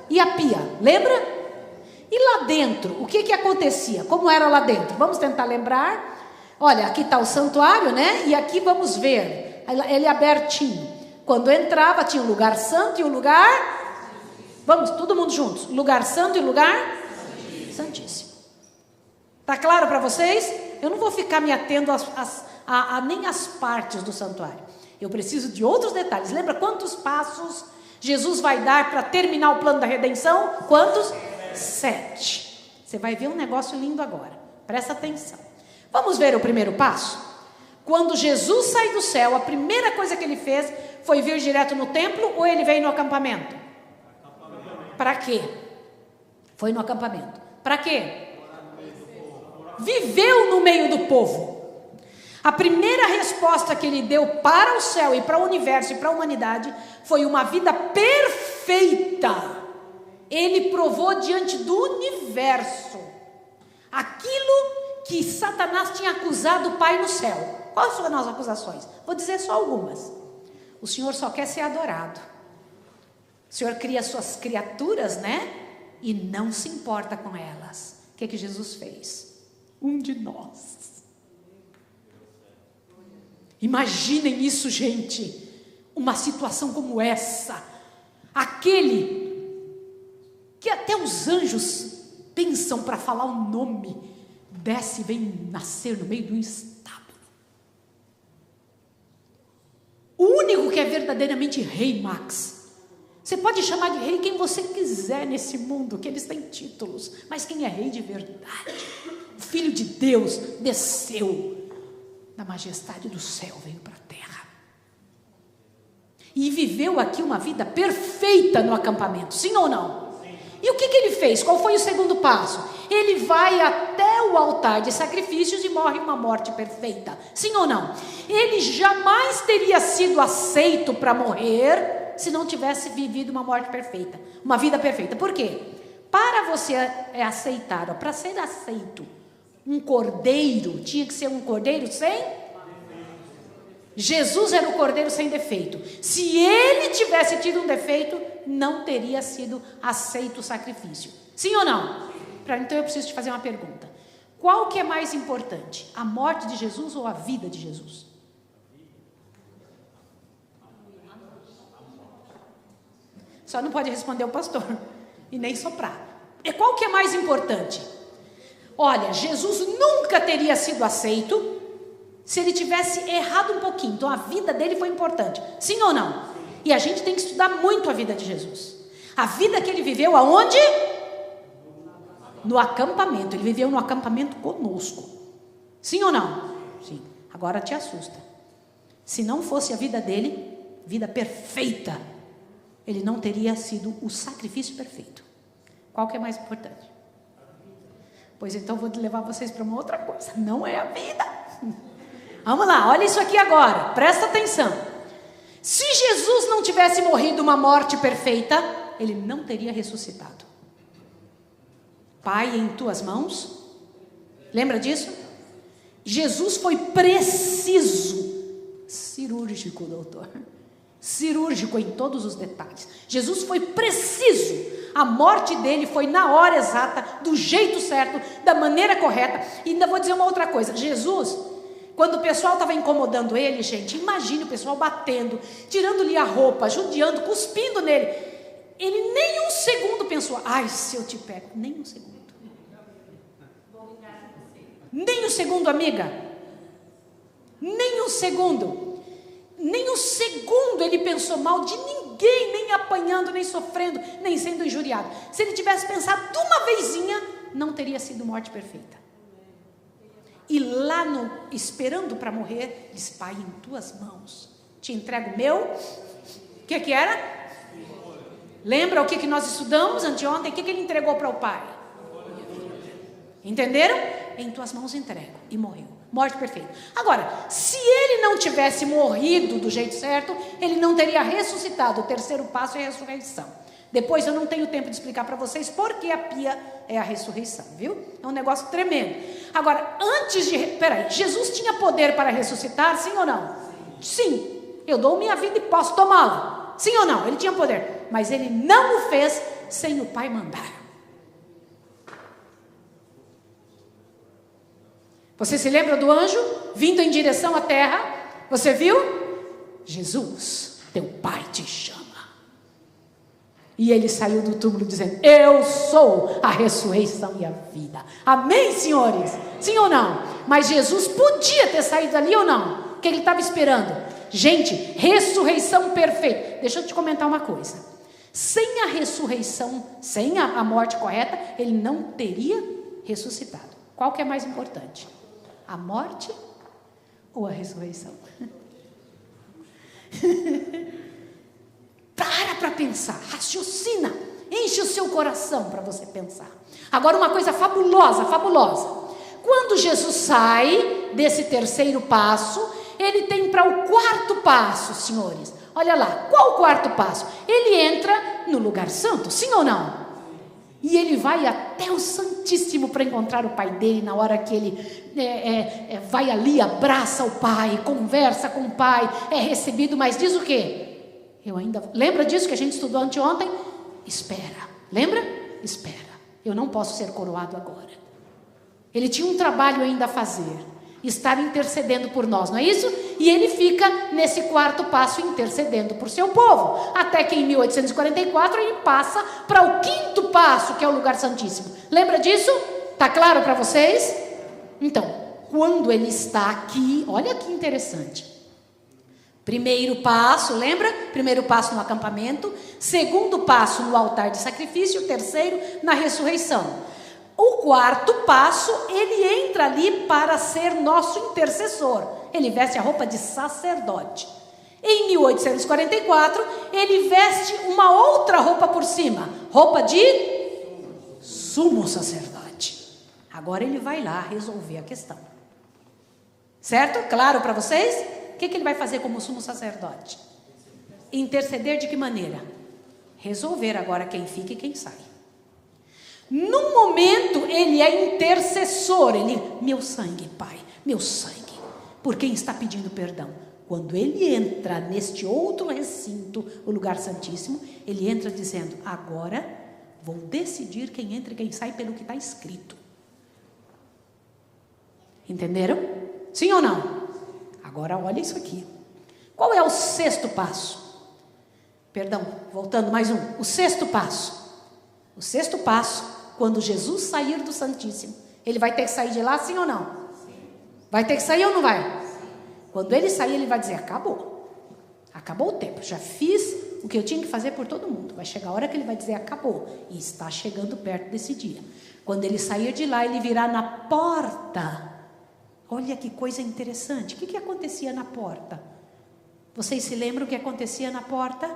E a pia, lembra? E lá dentro, o que acontecia? Como era lá dentro? Vamos tentar lembrar. Olha, aqui está o santuário, né? E aqui vamos ver, ele é abertinho. Quando entrava, tinha o lugar santo e o lugar... Vamos, todo mundo juntos. Lugar santo e lugar santíssimo. Está claro para vocês? Eu não vou ficar me atendo nem às partes do santuário. Eu preciso de outros detalhes. Lembra quantos passos Jesus vai dar para terminar o plano da redenção? Quantos? 7. Você vai ver um negócio lindo agora. Presta atenção. Vamos ver o primeiro passo? Quando Jesus sai do céu, a primeira coisa que ele fez foi vir direto no templo ou ele veio no acampamento? Para quê? Foi no acampamento. Para quê? Viveu no meio do povo. A primeira resposta que ele deu para o céu e para o universo e para a humanidade foi uma vida perfeita. Ele provou diante do universo aquilo que Satanás tinha acusado o Pai no céu. Quais foram as acusações? Vou dizer só algumas. O Senhor só quer ser adorado. O Senhor cria suas criaturas, né? E não se importa com elas. O que Jesus fez? Um de nós. Imaginem isso, gente. Uma situação como essa. Aquele que até os anjos pensam para falar o nome, desce e vem nascer no meio de um estábulo. O único que é verdadeiramente rei, Max. Você pode chamar de rei quem você quiser nesse mundo, que eles têm títulos, mas quem é rei de verdade? O Filho de Deus desceu da majestade do céu, veio para a terra e viveu aqui uma vida perfeita no acampamento, sim ou não? Sim. E o que ele fez? Qual foi o segundo passo? Ele vai até o altar de sacrifícios e morre uma morte perfeita, sim ou não? Ele jamais teria sido aceito para morrer se não tivesse vivido uma morte perfeita, uma vida perfeita. Por quê? Para você aceitar, para ser aceito, um cordeiro, tinha que ser um cordeiro sem? Jesus era o cordeiro sem defeito. Se ele tivesse tido um defeito, não teria sido aceito o sacrifício. Sim ou não? Então eu preciso te fazer uma pergunta. Qual que é mais importante? A morte de Jesus ou a vida de Jesus? Só não pode responder o pastor e nem soprar. E qual que é mais importante? Olha, Jesus nunca teria sido aceito se ele tivesse errado um pouquinho. Então a vida dele foi importante, sim ou não? E a gente tem que estudar muito a vida de Jesus. A vida que ele viveu aonde? No acampamento. Ele viveu no acampamento conosco, sim ou não? Sim. Agora te assusta. Se não fosse a vida dele, vida perfeita, ele não teria sido o sacrifício perfeito. Qual que é mais importante? Pois então vou levar vocês para uma outra coisa. Não é a vida. Vamos lá, olha isso aqui agora. Presta atenção. Se Jesus não tivesse morrido uma morte perfeita, ele não teria ressuscitado. Pai, em tuas mãos. Lembra disso? Jesus foi preciso. Cirúrgico, doutor. Cirúrgico em todos os detalhes. Jesus foi preciso. A morte dele foi na hora exata, do jeito certo, da maneira correta. E ainda vou dizer uma outra coisa. Jesus, quando o pessoal estava incomodando ele, gente, imagine o pessoal batendo, tirando-lhe a roupa, judiando, cuspindo nele. Ele nem um segundo pensou, ai, se eu te pego. Nem um segundo. Nem um segundo, amiga. Nem um segundo. Nem um segundo ele pensou mal de ninguém, nem apanhando, nem sofrendo, nem sendo injuriado. Se ele tivesse pensado de uma vezinha, não teria sido morte perfeita. E lá esperando para morrer, disse, Pai, em tuas mãos, te entrego o meu. O que era? Lembra o que nós estudamos anteontem? O que ele entregou para o Pai? Entenderam? Em tuas mãos entrego. E morreu. Morte perfeita. Agora, se ele não tivesse morrido do jeito certo, ele não teria ressuscitado. O terceiro passo é a ressurreição. Depois eu não tenho tempo de explicar para vocês porque a pia é a ressurreição, viu? É um negócio tremendo. Agora, Jesus tinha poder para ressuscitar, sim ou não? Sim. Eu dou minha vida e posso tomá-la. Sim ou não? Ele tinha poder. Mas ele não o fez sem o Pai mandar. Você se lembra do anjo vindo em direção à terra? Você viu? Jesus, teu Pai te chama. E ele saiu do túmulo dizendo, eu sou a ressurreição e a vida. Amém, senhores? Sim ou não? Mas Jesus podia ter saído ali ou não? O que ele estava esperando? Gente, ressurreição perfeita. Deixa eu te comentar uma coisa. Sem a ressurreição, sem a morte correta, ele não teria ressuscitado. Qual que é mais importante? A morte ou a ressurreição? Para pensar, raciocina, enche o seu coração para você pensar. Agora uma coisa fabulosa. Quando Jesus sai desse terceiro passo, ele tem para o quarto passo, senhores. Olha lá, qual o quarto passo? Ele entra no lugar santo, sim ou não? E ele vai até o Santíssimo para encontrar o Pai dele. Na hora que ele vai ali, abraça o Pai, conversa com o Pai, é recebido, mas diz o quê? Lembra disso que a gente estudou anteontem? Espera, lembra? Espera, eu não posso ser coroado agora. Ele tinha um trabalho ainda a fazer, estar intercedendo por nós, não é isso? E ele fica nesse quarto passo intercedendo por seu povo, até que em 1844 ele passa para o quinto passo, que é o lugar santíssimo. Lembra disso? Está claro para vocês? Então, quando ele está aqui, olha que interessante. Primeiro passo, lembra? Primeiro passo no acampamento, segundo passo no altar de sacrifício, terceiro na ressurreição. O quarto passo, ele entra ali para ser nosso intercessor. Ele veste a roupa de sacerdote. Em 1844, ele veste uma outra roupa por cima, roupa de sumo sacerdote. Agora ele vai lá resolver a questão. Certo? Claro para vocês? O que ele vai fazer como sumo sacerdote? Interceder de que maneira? Resolver agora quem fica e quem sai. No momento ele é intercessor, meu sangue, Pai, meu sangue, por quem está pedindo perdão. Quando ele entra neste outro recinto, o lugar santíssimo, ele entra dizendo, agora vou decidir quem entra e quem sai pelo que está escrito. Entenderam? Sim ou não? Agora olha isso aqui. Qual é o sexto passo? Perdão, voltando mais um. O sexto passo. O sexto passo, quando Jesus sair do Santíssimo, ele vai ter que sair de lá, sim ou não? Sim. Vai ter que sair ou não vai? Sim. Quando ele sair, ele vai dizer: acabou. Acabou o tempo. Já fiz o que eu tinha que fazer por todo mundo. Vai chegar a hora que ele vai dizer: acabou. E está chegando perto desse dia. Quando ele sair de lá, ele virá na porta. Olha que coisa interessante. O que acontecia na porta? Vocês se lembram o que acontecia na porta?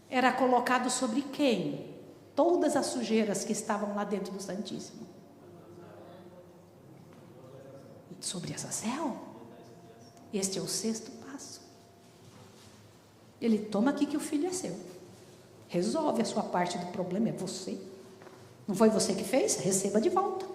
Era colocado sobre quem? Todas as sujeiras que estavam lá dentro do Santíssimo. Sobre Azazel. Este é o 6º passo. Ele toma aqui que o filho é seu. Resolve a sua parte do problema, é você. Não foi você que fez? Receba de volta.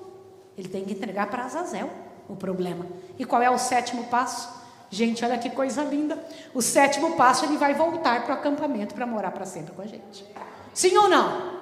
Ele tem que entregar para Azazel o problema. E qual é o 7º passo? Gente, olha que coisa linda. O 7º passo, ele vai voltar para o acampamento para morar para sempre com a gente. Sim ou não?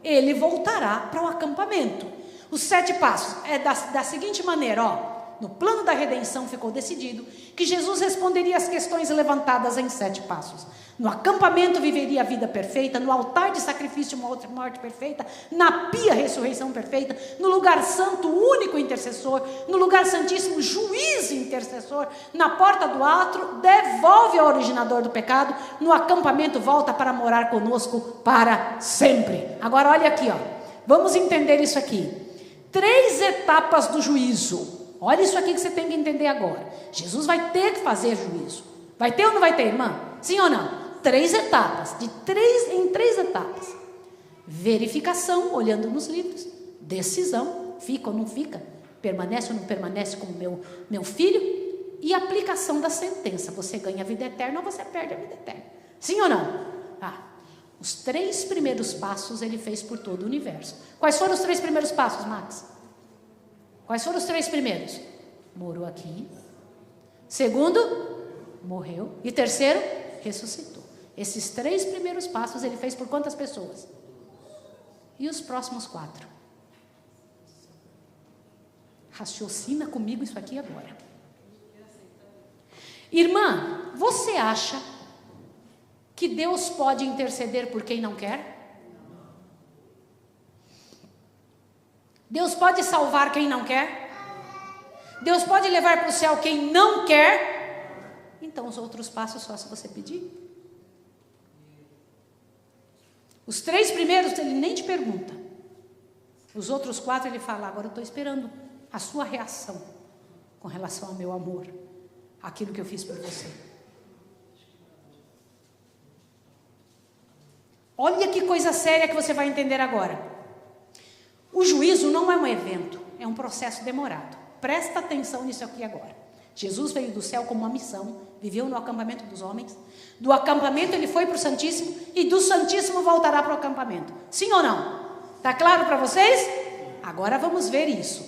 Ele voltará para o acampamento. Os 7 passos é da seguinte maneira, ó. No plano da redenção ficou decidido que Jesus responderia às questões levantadas em 7 passos. No acampamento viveria a vida perfeita, no altar de sacrifício uma outra morte perfeita, na pia ressurreição perfeita, no lugar santo único intercessor, no lugar santíssimo juiz intercessor, na porta do átrio devolve ao originador do pecado, no acampamento volta para morar conosco para sempre. Agora olha aqui, ó. Vamos entender isso aqui. 3 etapas do juízo. Olha isso aqui que você tem que entender agora. Jesus vai ter que fazer juízo. Vai ter ou não vai ter, irmã? Sim ou não? 3 etapas. Em 3 etapas. Verificação, olhando nos livros. Decisão, fica ou não fica? Permanece ou não permanece como meu filho? E aplicação da sentença. Você ganha a vida eterna ou você perde a vida eterna? Sim ou não? Os 3 primeiros passos ele fez por todo o universo. Quais foram os 3 primeiros passos, Max? Quais foram os 3 primeiros? Morou aqui. Segundo, morreu. E terceiro, ressuscitou. Esses 3 primeiros passos ele fez por quantas pessoas? E os próximos 4? Raciocina comigo isso aqui agora. Irmã, você acha que Deus pode interceder por quem não quer? Deus pode salvar quem não quer? Deus pode levar para o céu quem não quer? Então os outros passos só se você pedir. Os 3 primeiros ele nem te pergunta. Os outros 4 ele fala: agora eu estou esperando a sua reação com relação ao meu amor, aquilo que eu fiz por você. Olha que coisa séria que você vai entender agora. O juízo não é um evento, é um processo demorado. Presta atenção nisso aqui agora. Jesus veio do céu com uma missão, viveu no acampamento dos homens. Do acampamento ele foi para o Santíssimo e do Santíssimo voltará para o acampamento. Sim ou não? Está claro para vocês? Agora vamos ver isso.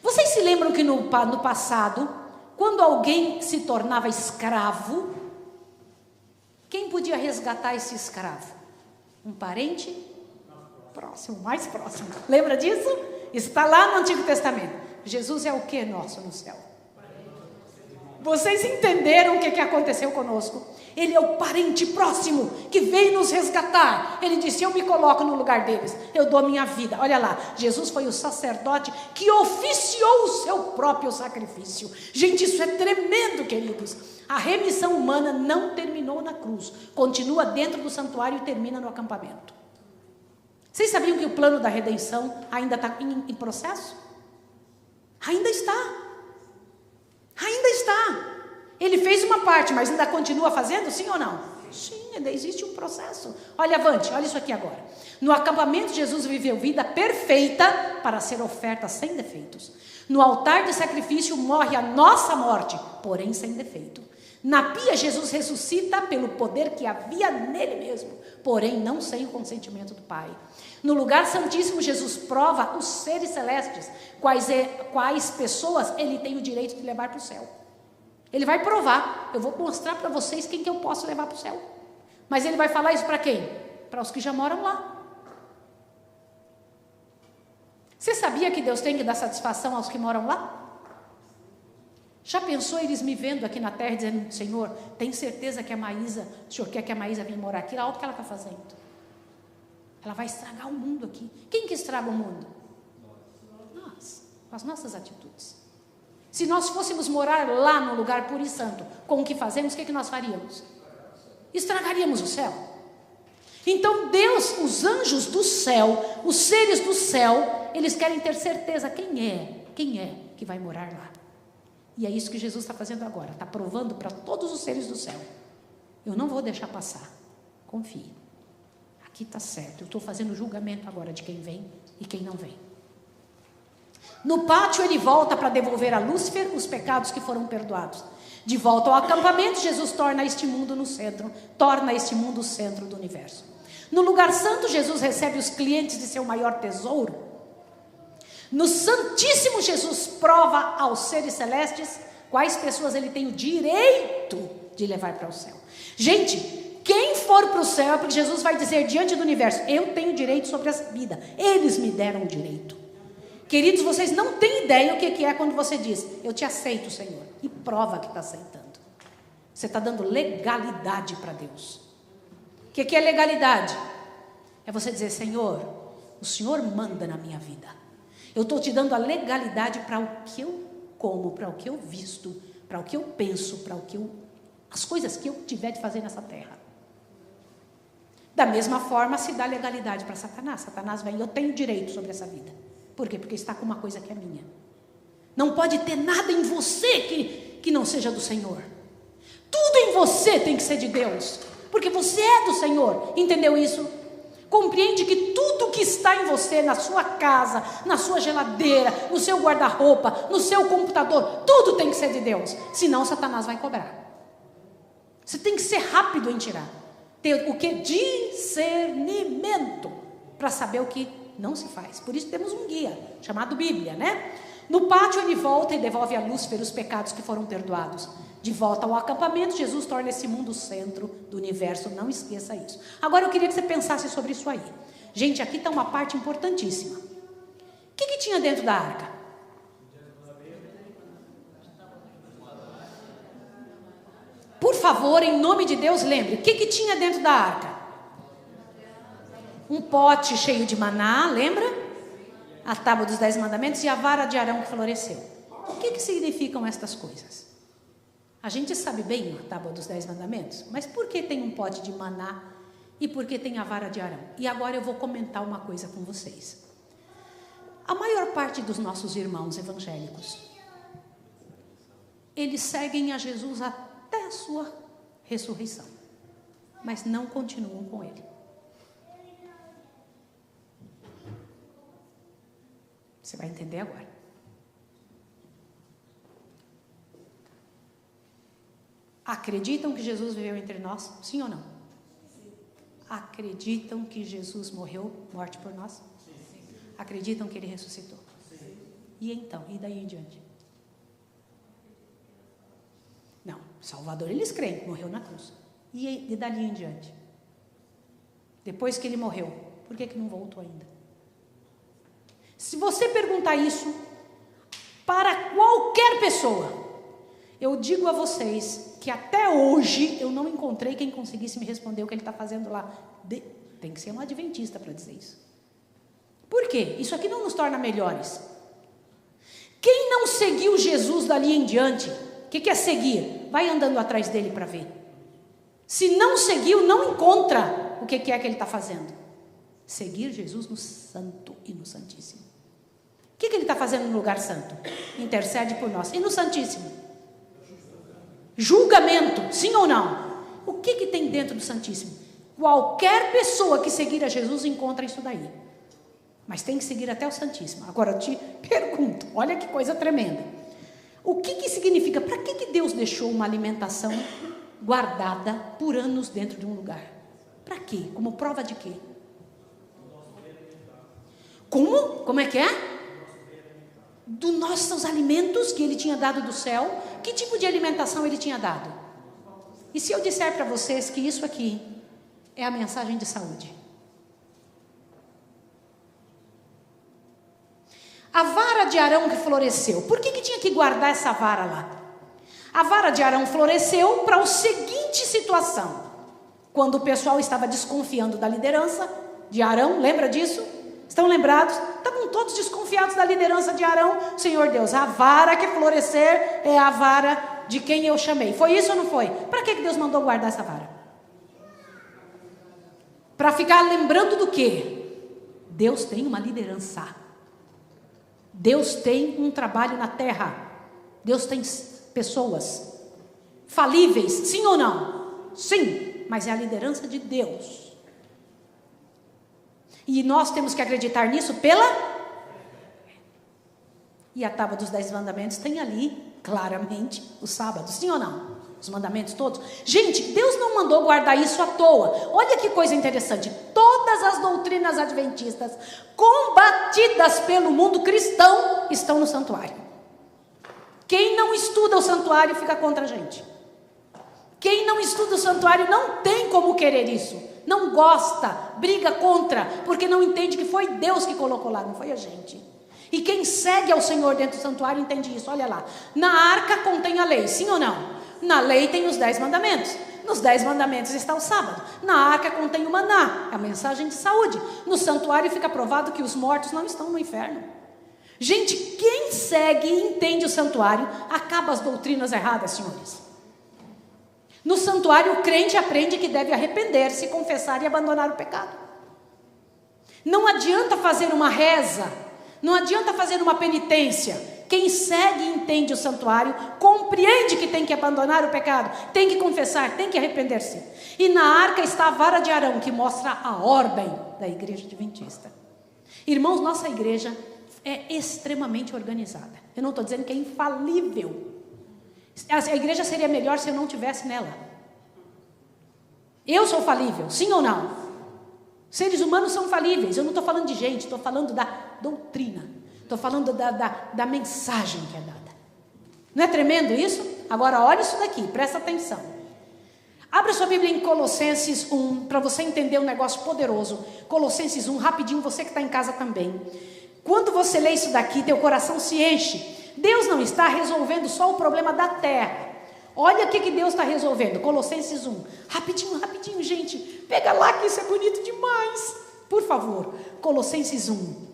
Vocês se lembram que no passado, quando alguém se tornava escravo, quem podia resgatar esse escravo? Um parente próximo, mais próximo. Lembra disso? Isso está lá no Antigo Testamento. Jesus é o que nosso no céu? Vocês entenderam o que aconteceu conosco? Ele é o parente próximo que veio nos resgatar. Ele disse: eu me coloco no lugar deles, eu dou a minha vida. Olha lá, Jesus foi o sacerdote que oficiou o seu próprio sacrifício. Gente, isso é tremendo, queridos. A remissão humana não terminou na cruz, continua dentro do santuário e termina no acampamento. Vocês sabiam que o plano da redenção ainda está em processo? Ainda está. Ainda está. Ele fez uma parte, mas ainda continua fazendo, sim ou não? Sim, ainda existe um processo. Olha, avante, olha isso aqui agora. No acampamento, Jesus viveu vida perfeita para ser oferta sem defeitos. No altar de sacrifício morre a nossa morte, porém sem defeito. Na pia, Jesus ressuscita pelo poder que havia nele mesmo, porém não sem o consentimento do Pai. No lugar santíssimo, Jesus prova os seres celestes, quais pessoas ele tem o direito de levar para o céu. Ele vai provar. Eu vou mostrar para vocês quem que eu posso levar para o céu. Mas ele vai falar isso para quem? Para os que já moram lá. Você sabia que Deus tem que dar satisfação aos que moram lá? Já pensou eles me vendo aqui na terra dizendo: Senhor, tem certeza que a Maísa, o Senhor quer que a Maísa venha morar aqui? Olha o que ela está fazendo. Ela vai estragar o mundo aqui. Quem que estraga o mundo? Nós, com as nossas atitudes. Se nós fôssemos morar lá no lugar puro e santo, com o que fazemos, o que nós faríamos? Estragaríamos o céu. Então Deus, os anjos do céu, os seres do céu, eles querem ter certeza quem é que vai morar lá. E é isso que Jesus está fazendo agora, está provando para todos os seres do céu: eu não vou deixar passar, confie, aqui está certo, eu estou fazendo julgamento agora de quem vem e quem não vem. No pátio ele volta para devolver a Lúcifer os pecados que foram perdoados. De volta ao acampamento, Jesus torna este mundo o centro do universo. No lugar santo, Jesus recebe os clientes de seu maior tesouro. No Santíssimo, Jesus prova aos seres celestes quais pessoas ele tem o direito de levar para o céu. Gente, quem for para o céu é porque Jesus vai dizer diante do universo: eu tenho direito sobre essa vida, eles me deram o direito. Queridos, vocês não têm ideia o que é quando você diz: eu te aceito, Senhor, e prova que está aceitando. Você está dando legalidade para Deus. O que é legalidade? É você dizer: Senhor, o Senhor manda na minha vida. Eu estou te dando a legalidade para o que eu como, para o que eu visto, para o que eu penso, para as coisas que eu tiver de fazer nessa terra. Da mesma forma se dá legalidade para Satanás. Satanás vem: eu tenho direito sobre essa vida. Por quê? Porque está com uma coisa que é minha. Não pode ter nada em você que não seja do Senhor. Tudo em você tem que ser de Deus, porque você é do Senhor. Entendeu isso? Compreende que tudo que está em você, na sua casa, na sua geladeira, no seu guarda-roupa, no seu computador, tudo tem que ser de Deus. Senão Satanás vai cobrar. Você tem que ser rápido em tirar. Ter o que? Discernimento, para saber o que não se faz. Por isso temos um guia, chamado Bíblia, né? No pátio ele volta e devolve a Lúcifer os pecados que foram perdoados. De volta ao acampamento, Jesus torna esse mundo o centro do universo. Não esqueça isso. Agora eu queria que você pensasse sobre isso aí. Gente, aqui está uma parte importantíssima. O que tinha dentro da arca? Por favor, em nome de Deus, lembre. O que tinha dentro da arca? Um pote cheio de maná, lembra? A tábua dos 10 mandamentos e a vara de Arão que floresceu. O que significam estas coisas? A gente sabe bem a tábua dos 10 mandamentos, mas por que tem um pote de maná e por que tem a vara de Arão? E agora eu vou comentar uma coisa com vocês. A maior parte dos nossos irmãos evangélicos, eles seguem a Jesus até a sua ressurreição, mas não continuam com ele. Você vai entender agora. Acreditam que Jesus viveu entre nós? Sim ou não? Sim. Acreditam que Jesus morreu, morte por nós? Sim. Acreditam que ele ressuscitou? Sim. E então? E daí em diante? Não, Salvador eles creem, morreu na cruz. E dali em diante? Depois que ele morreu, por que não voltou ainda? Se você perguntar isso para qualquer pessoa, eu digo a vocês que até hoje eu não encontrei quem conseguisse me responder o que ele está fazendo lá. Tem que ser um adventista para dizer isso. Por quê? Isso aqui não nos torna melhores. Quem não seguiu Jesus dali em diante, o que é seguir? Vai andando atrás dele para ver. Se não seguiu, não encontra o que é que ele está fazendo. Seguir Jesus no Santo e no Santíssimo. O que ele está fazendo no lugar santo? Intercede por nós. E no Santíssimo? Julgamento, sim ou não? O que tem dentro do Santíssimo? Qualquer pessoa que seguir a Jesus encontra isso daí. Mas tem que seguir até o Santíssimo. Agora eu te pergunto, olha que coisa tremenda. O que significa? Para que Deus deixou uma alimentação guardada por anos dentro de um lugar? Para quê? Como prova de quê? Como? Como é que é? Dos nossos alimentos que ele tinha dado do céu. Que tipo de alimentação ele tinha dado? E se eu disser para vocês que isso aqui é a mensagem de saúde? A vara de Arão que floresceu. Por que tinha que guardar essa vara lá? A vara de Arão floresceu para a seguinte situação. Quando o pessoal estava desconfiando da liderança de Arão, lembra disso? Estão lembrados? Estava Estavam todos desconfiados da liderança de Arão. Senhor Deus, a vara que florescer é a vara de quem eu chamei. Foi isso ou não foi? Para que Deus mandou guardar essa vara? Para ficar lembrando do quê? Deus tem uma liderança. Deus tem um trabalho na terra. Deus tem pessoas falíveis, sim ou não? Sim, mas é a liderança de Deus. E nós temos que acreditar nisso E a tábua dos 10 mandamentos tem ali, claramente, o sábado, sim ou não? Os mandamentos todos. Gente, Deus não mandou guardar isso à toa. Olha que coisa interessante. Todas as doutrinas adventistas combatidas pelo mundo cristão estão no santuário. Quem não estuda o santuário fica contra a gente. Quem não estuda o santuário não tem como querer isso. Não gosta, briga contra, porque não entende que foi Deus que colocou lá, não foi a gente. E quem segue ao Senhor dentro do santuário entende isso. Olha lá, na arca contém a lei, sim ou não? Na lei tem os 10 mandamentos. Nos 10 mandamentos está o sábado. Na arca contém o maná, a mensagem de saúde. No santuário fica provado que os mortos não estão no inferno. Gente, quem segue e entende o santuário acaba as doutrinas erradas, senhores. No santuário o crente aprende que deve arrepender-se, confessar e abandonar o pecado. Não adianta fazer uma reza, não adianta fazer uma penitência. Quem segue e entende o santuário, compreende que tem que abandonar o pecado, tem que confessar, tem que arrepender-se. E na arca está a vara de Arão, que mostra a ordem da igreja adventista. Irmãos, nossa igreja é extremamente organizada. Eu não estou dizendo que é infalível. A igreja seria melhor se eu não estivesse nela. Eu sou falível, sim ou não? Seres humanos são falíveis. Eu não estou falando de gente, estou falando da doutrina. Estou falando da mensagem que é dada. Não é tremendo isso? Agora olha isso daqui, presta atenção. Abra sua Bíblia em Colossenses 1, para você entender um negócio poderoso. Colossenses 1, rapidinho, você que está em casa também. Quando você lê isso daqui, teu coração se enche. Deus não está resolvendo só o problema da terra. Olha o que Deus está resolvendo. Colossenses 1, rapidinho, gente. Pega lá que isso é bonito demais. Por favor, Colossenses 1.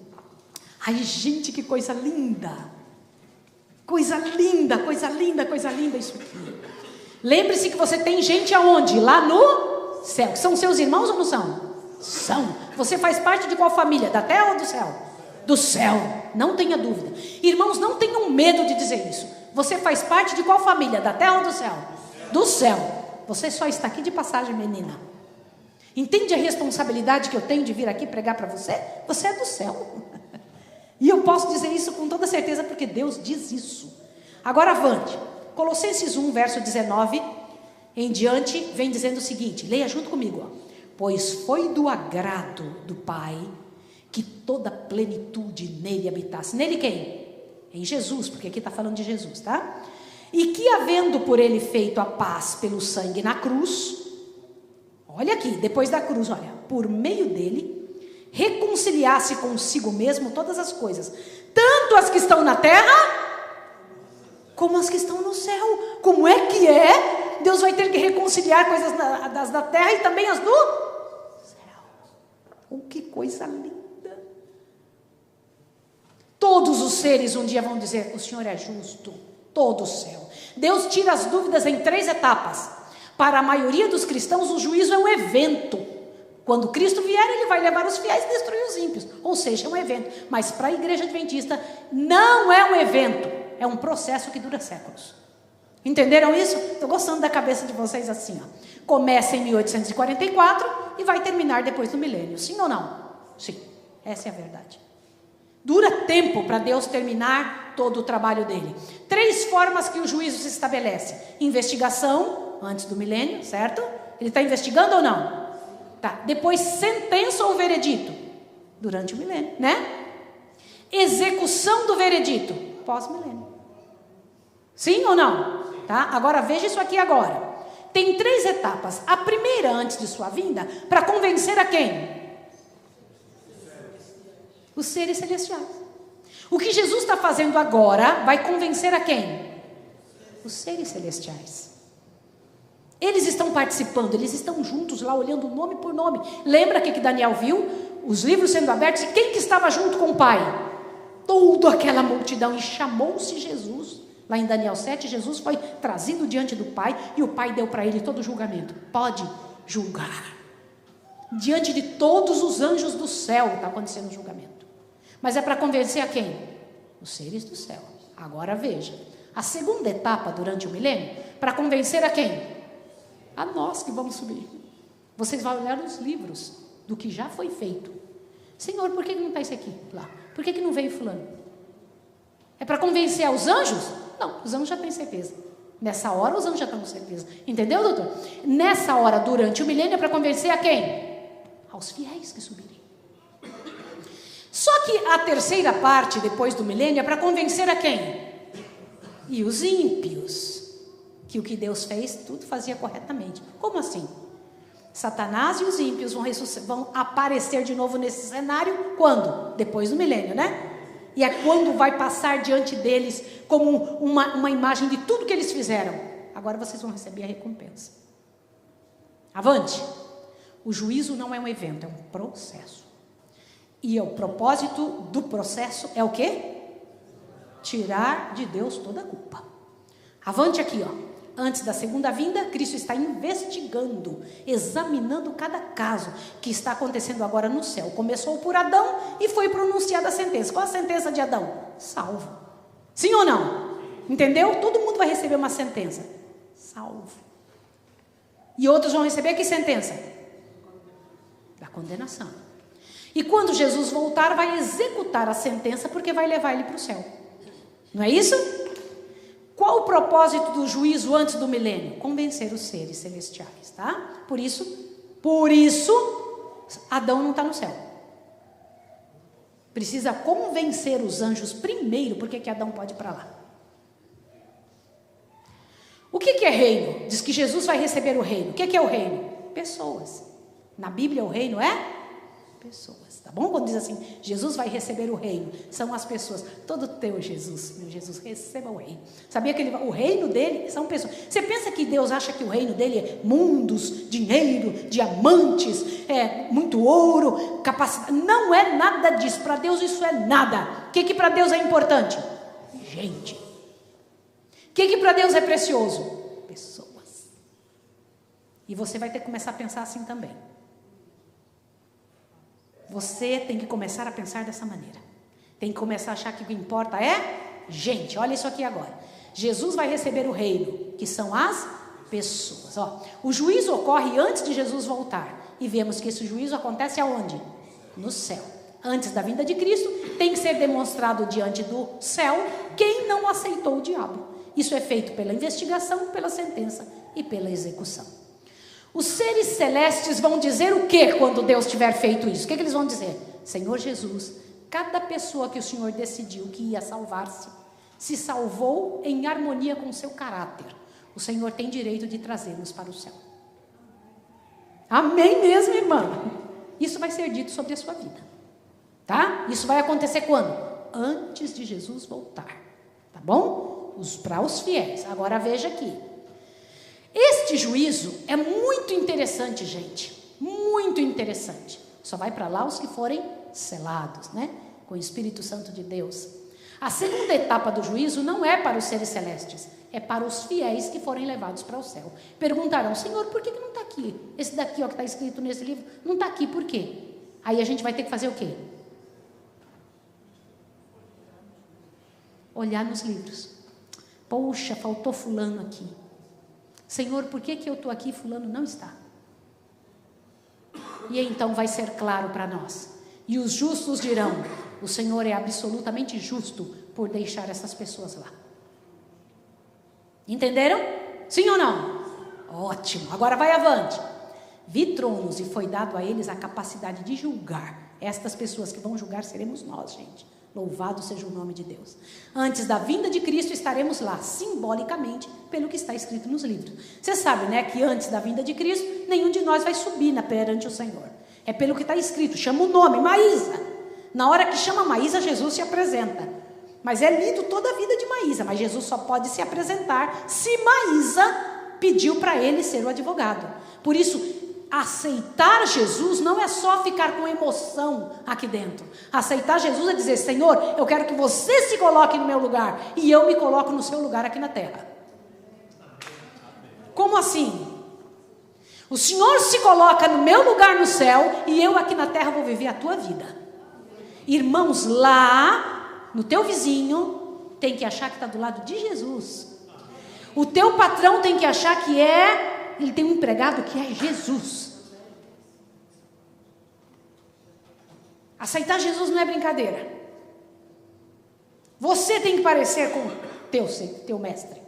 Ai, gente, que coisa linda. Coisa linda isso aqui. Lembre-se que você tem gente aonde? Lá no céu. São seus irmãos ou não são? São. Você faz parte de qual família? Da terra ou do céu? Do céu. Não tenha dúvida. Irmãos, não tenham medo de dizer isso. Você faz parte de qual família? Da terra ou do céu? Do céu. Você só está aqui de passagem, menina. Entende a responsabilidade que eu tenho de vir aqui pregar para você? Você é do céu. E eu posso dizer isso com toda certeza porque Deus diz isso. Agora avante. Colossenses 1, verso 19 em diante, vem dizendo o seguinte. Leia junto comigo. Ó. Pois foi do agrado do Pai que toda plenitude nele habitasse. Nele quem? Em Jesus, porque aqui está falando de Jesus, tá? E que havendo por ele feito a paz pelo sangue na cruz, olha aqui, depois da cruz, olha, por meio dele, reconciliasse consigo mesmo todas as coisas, tanto as que estão na terra, como as que estão no céu. Como é que é? Deus vai ter que reconciliar coisas das da terra e também as do céu. Oh, que coisa linda. Todos os seres um dia vão dizer, o Senhor é justo, todo o céu. Deus tira as dúvidas em 3 etapas. Para a maioria dos cristãos, o juízo é um evento. Quando Cristo vier, ele vai levar os fiéis e destruir os ímpios. Ou seja, é um evento. Mas para a igreja adventista, não é um evento. É um processo que dura séculos. Entenderam isso? Estou gostando da cabeça de vocês assim. Ó. Começa em 1844 e vai terminar depois do milênio. Sim ou não? Sim. Essa é a verdade. Dura tempo para Deus terminar todo o trabalho dele. 3 formas que o juízo se estabelece. Investigação, antes do milênio, certo? Ele está investigando ou não? Tá. Depois sentença ou veredito, durante o milênio, né? Execução do veredito, pós-milênio. Sim ou não? Tá? Agora veja isso aqui agora. Tem 3 etapas. A primeira antes de sua vinda, para convencer a quem? Os seres celestiais. O que Jesus está fazendo agora vai convencer a quem? Os seres celestiais. Eles estão participando, eles estão juntos lá olhando nome por nome. Lembra o que Daniel viu? os livros sendo abertos, e quem que estava junto com o Pai? Toda aquela multidão, e chamou-se Jesus. Lá em Daniel 7, Jesus foi trazido diante do Pai, e o Pai deu para ele todo o julgamento. Pode julgar. Diante de todos os anjos do céu está acontecendo o julgamento. Mas é para convencer a quem? Os seres do céu. Agora veja, a segunda etapa durante o milênio, para convencer a quem? A nós que vamos subir. Vocês vão olhar nos livros do que já foi feito. Senhor, por que não está isso aqui lá? Por que não veio fulano? É para convencer aos anjos? Não, os anjos já têm certeza. Nessa hora os anjos já estão com certeza. Entendeu, doutor? Nessa hora, durante o milênio, é para convencer a quem? Aos fiéis que subirem. Só que a terceira parte, depois do milênio, é para convencer a quem? E os ímpios. Que o que Deus fez, tudo fazia corretamente. Como assim? Satanás e os ímpios vão aparecer de novo nesse cenário, quando? Depois do milênio, né? E é quando vai passar diante deles como uma imagem de tudo que eles fizeram. Agora vocês vão receber a recompensa. Avante! O juízo não é um evento, é um processo. E o propósito do processo é o quê? Tirar de Deus toda a culpa. Avante aqui, ó. Antes da segunda vinda, Cristo está investigando, examinando cada caso que está acontecendo agora no céu. Começou por Adão e foi pronunciada a sentença. Qual a sentença de Adão? Salvo. Sim ou não? Entendeu? Todo mundo vai receber uma sentença. Salvo. E outros vão receber que sentença? Da condenação. E quando Jesus voltar, vai executar a sentença, porque vai levar ele para o céu. Não é isso? Qual o propósito do juízo antes do milênio? Convencer os seres celestiais, tá? Por isso, Adão não está no céu. Precisa convencer os anjos primeiro, porque que Adão pode ir para lá. O que é reino? Diz que Jesus vai receber o reino. O que é o reino? Pessoas. Na Bíblia o reino é pessoas, tá bom? Quando diz assim, Jesus vai receber o reino, são as pessoas. Todo teu Jesus, meu Jesus, receba o reino. Sabia que o reino dele são pessoas. Você pensa que Deus acha que o reino dele é mundos, dinheiro, diamantes, muito ouro, capacidade? Não é nada disso. Para Deus isso é nada. O que para Deus é importante? Gente. O que para Deus é precioso? Pessoas. E você vai ter que começar a pensar assim também. Você tem que começar a pensar dessa maneira. Tem que começar a achar que o que importa é gente. Olha isso aqui agora. Jesus vai receber o reino, que são as pessoas. Ó, o juízo ocorre antes de Jesus voltar. E vemos que esse juízo acontece aonde? No céu. Antes da vinda de Cristo, tem que ser demonstrado diante do céu quem não aceitou o diabo. Isso é feito pela investigação, pela sentença e pela execução. Os seres celestes vão dizer o que quando Deus tiver feito isso? O que eles vão dizer? Senhor Jesus, cada pessoa que o Senhor decidiu que ia salvar-se, se salvou em harmonia com o seu caráter. O Senhor tem direito de trazê-los para o céu. Amém mesmo, irmã? Isso vai ser dito sobre a sua vida. Tá? Isso vai acontecer quando? Antes de Jesus voltar. Tá bom? Para os fiéis. Agora veja aqui. Este juízo é muito interessante, gente. Muito interessante. Só vai para lá os que forem selados, né? Com o Espírito Santo de Deus. A segunda etapa do juízo não é para os seres celestes. É para os fiéis que forem levados para o céu. Perguntarão, Senhor, por que não está aqui? Esse daqui, ó, que está escrito nesse livro, não está aqui, por quê? Aí a gente vai ter que fazer o quê? Olhar nos livros. Poxa, faltou fulano aqui. Senhor, por que eu estou aqui e fulano não está? E então vai ser claro para nós. E os justos dirão, o Senhor é absolutamente justo por deixar essas pessoas lá. Entenderam? Sim ou não? Ótimo, agora vai avante. Vi tronos e foi dado a eles a capacidade de julgar. Estas pessoas que vão julgar seremos nós, gente. Louvado seja o nome de Deus. Antes da vinda de Cristo estaremos lá, simbolicamente, pelo que está escrito nos livros. Você sabe, né, que antes da vinda de Cristo, nenhum de nós vai subir perante o Senhor. É pelo que está escrito, chama o nome, Maísa. Na hora que chama Maísa, Jesus se apresenta. Mas é lido toda a vida de Maísa, mas Jesus só pode se apresentar se Maísa pediu para ele ser o advogado. Por isso, aceitar Jesus não é só ficar com emoção aqui dentro. Aceitar Jesus é dizer: Senhor, eu quero que você se coloque no meu lugar e eu me coloco no seu lugar aqui na terra. Como assim? O Senhor se coloca no meu lugar no céu e eu aqui na terra vou viver a tua vida. Irmãos, lá no teu vizinho tem que achar que está do lado de Jesus. O teu patrão tem que achar que ele tem um empregado que é Jesus. Aceitar Jesus não é brincadeira. Você tem que parecer com teu mestre.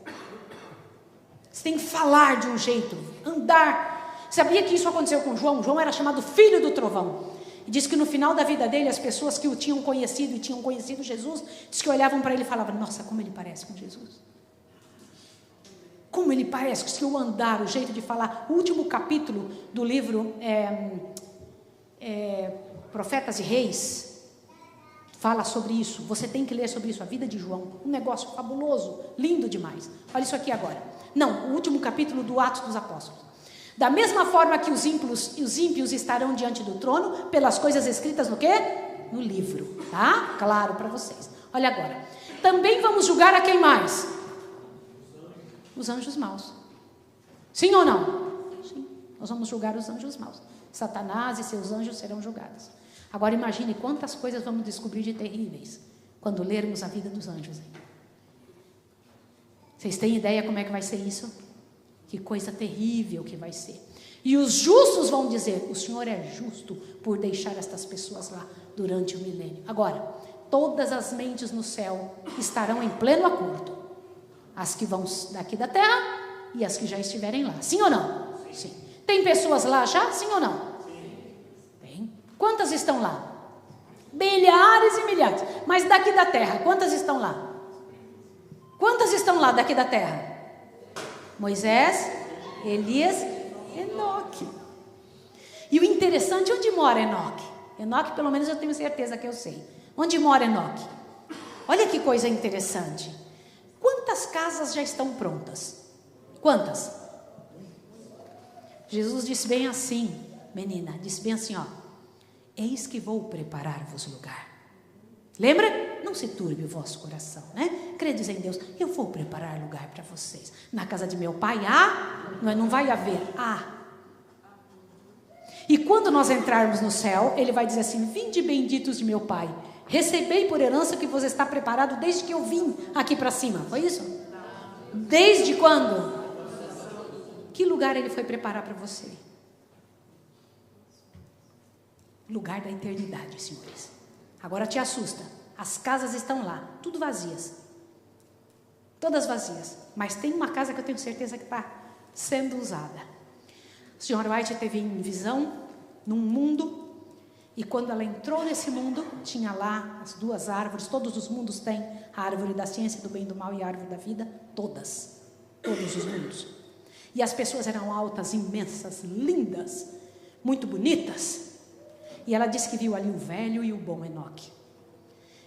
Você tem que falar de um jeito, andar. Sabia que isso aconteceu com João? João era chamado filho do trovão. E diz que no final da vida dele, as pessoas que o tinham conhecido e tinham conhecido Jesus, diz que olhavam para ele e falavam: nossa, como ele parece com Jesus. Como ele parece, que o andar, o jeito de falar. O último capítulo do livro Profetas e Reis fala sobre isso. Você tem que ler sobre isso, a vida de João. Um negócio fabuloso, lindo demais. Olha isso aqui agora. Não, o último capítulo do Atos dos Apóstolos. Da mesma forma que os ímpios estarão diante do trono, pelas coisas escritas no quê? No livro, tá? Claro para vocês. Olha agora. Também vamos julgar a quem mais? Os anjos maus. Sim ou não? Sim. Nós vamos julgar os anjos maus. Satanás e seus anjos serão julgados. Agora imagine quantas coisas vamos descobrir de terríveis quando lermos a vida dos anjos. Vocês têm ideia como é que vai ser isso? Que coisa terrível que vai ser. E os justos vão dizer: o Senhor é justo por deixar estas pessoas lá durante o milênio. Agora, todas as mentes no céu estarão em pleno acordo. As que vão daqui da terra e as que já estiverem lá. Sim ou não? Sim. Tem pessoas lá já? Sim ou não? Tem. Quantas estão lá? Milhares e milhares. Mas daqui da terra, quantas estão lá? Quantas estão lá daqui da terra? Moisés, Elias, Enoque. E o interessante, onde mora Enoque? Enoque, pelo menos eu tenho certeza que eu sei. Onde mora Enoque? Olha que coisa interessante. Quantas casas já estão prontas? Quantas? Jesus disse bem assim, menina, disse bem assim, ó: eis que vou preparar-vos lugar. Lembra? Não se turbe o vosso coração, né? Credes em Deus, eu vou preparar lugar para vocês. Na casa de meu pai não vai haver, E quando nós entrarmos no céu, ele vai dizer assim: vinde benditos de meu pai, recebei por herança que vos está preparado desde que eu vim aqui para cima. Foi isso? Desde quando? Que lugar ele foi preparar para você? Lugar da eternidade, senhores. Agora te assusta. As casas estão lá, tudo vazias. Todas vazias. Mas tem uma casa que eu tenho certeza que está sendo usada. A senhora White teve em visão num mundo. E quando ela entrou nesse mundo, tinha lá as duas árvores. Todos os mundos têm a árvore da ciência, do bem e do mal e a árvore da vida. Todos os mundos. E as pessoas eram altas, imensas, lindas, muito bonitas. E ela disse que viu ali o velho e o bom Enoque.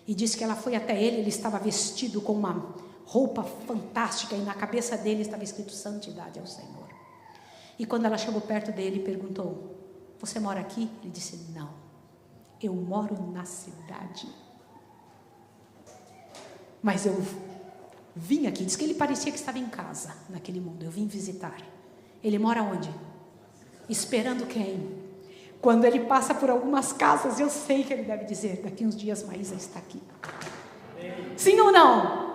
E disse que ela foi até ele estava vestido com uma roupa fantástica, e na cabeça dele estava escrito santidade ao Senhor. E quando ela chegou perto dele, perguntou: você mora aqui? Ele disse: não, eu moro na cidade. Mas eu vim aqui. Diz que ele parecia que estava em casa naquele mundo. Eu vim visitar. Ele mora onde? Esperando quem? Quando ele passa por algumas casas, eu sei que ele deve dizer: daqui uns dias Maísa está aqui. Sim ou não?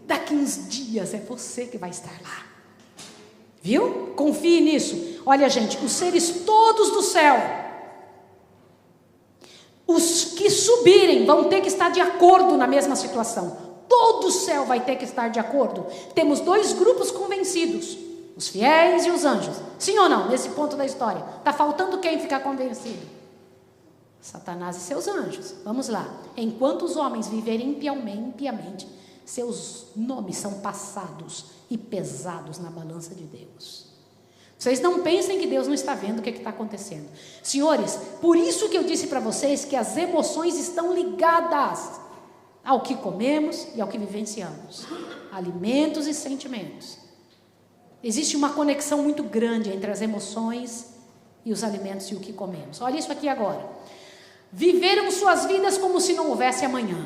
Daqui uns dias é você que vai estar lá. Viu? Confie nisso. Olha, gente, os seres todos do céu, os que subirem vão ter que estar de acordo na mesma situação. Todo o céu vai ter que estar de acordo. Temos dois grupos convencidos: os fiéis e os anjos. Sim ou não? Nesse ponto da história. Está faltando quem ficar convencido? Satanás e seus anjos. Vamos lá. Enquanto os homens viverem impiamente, seus nomes são passados e pesados na balança de Deus. Vocês não pensem que Deus não está vendo o que está acontecendo. Senhores, por isso que eu disse para vocês que as emoções estão ligadas ao que comemos e ao que vivenciamos. Alimentos e sentimentos. Existe uma conexão muito grande entre as emoções e os alimentos e o que comemos. Olha isso aqui agora. Viveram suas vidas como se não houvesse amanhã.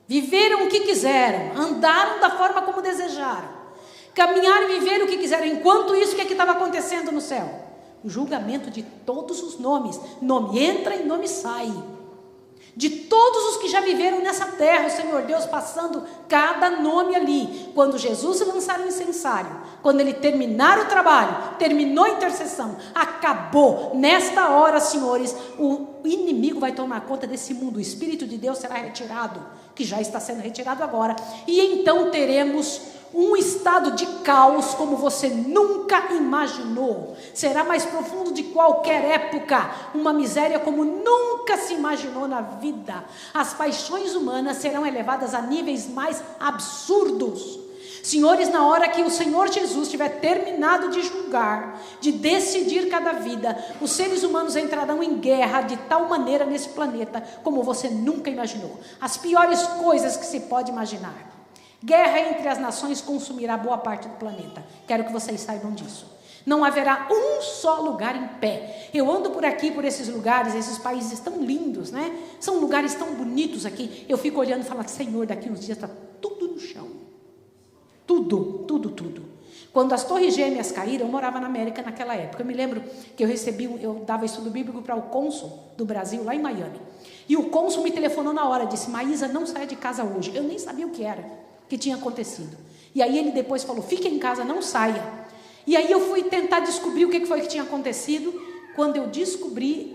Viveram o que quiseram, andaram da forma como desejaram, caminharam e viveram o que quiseram. Enquanto isso, o que estava acontecendo no céu? O julgamento de todos os nomes. Nome entra e nome sai. De todos os que já viveram nessa terra, o Senhor Deus passando cada nome ali. Quando Jesus lançar o incensário, quando ele terminar o trabalho, terminou a intercessão, acabou. Nesta hora, senhores, o inimigo vai tomar conta desse mundo. O Espírito de Deus será retirado, que já está sendo retirado agora. E então teremos um estado de caos como você nunca imaginou. Será mais profundo de qualquer época. Uma miséria como nunca se imaginou na vida. As paixões humanas serão elevadas a níveis mais absurdos. Senhores, na hora que o Senhor Jesus tiver terminado de julgar, de decidir cada vida, os seres humanos entrarão em guerra de tal maneira nesse planeta como você nunca imaginou. As piores coisas que se pode imaginar. Guerra entre as nações consumirá boa parte do planeta. Quero que vocês saibam disso. Não haverá um só lugar em pé. Eu ando por aqui, por esses lugares, esses países tão lindos, né? São lugares tão bonitos aqui. Eu fico olhando e falo, Senhor, daqui uns dias está tudo no chão. Tudo, tudo, tudo. Quando as Torres Gêmeas caíram, eu morava na América naquela época. Eu me lembro que eu dava estudo bíblico para o cônsul do Brasil, lá em Miami. E o cônsul me telefonou na hora, disse, Maísa, não saia de casa hoje. Eu nem sabia o que tinha acontecido. E aí ele depois falou, fique em casa, não saia. E aí eu fui tentar descobrir o que foi que tinha acontecido. Quando eu descobri,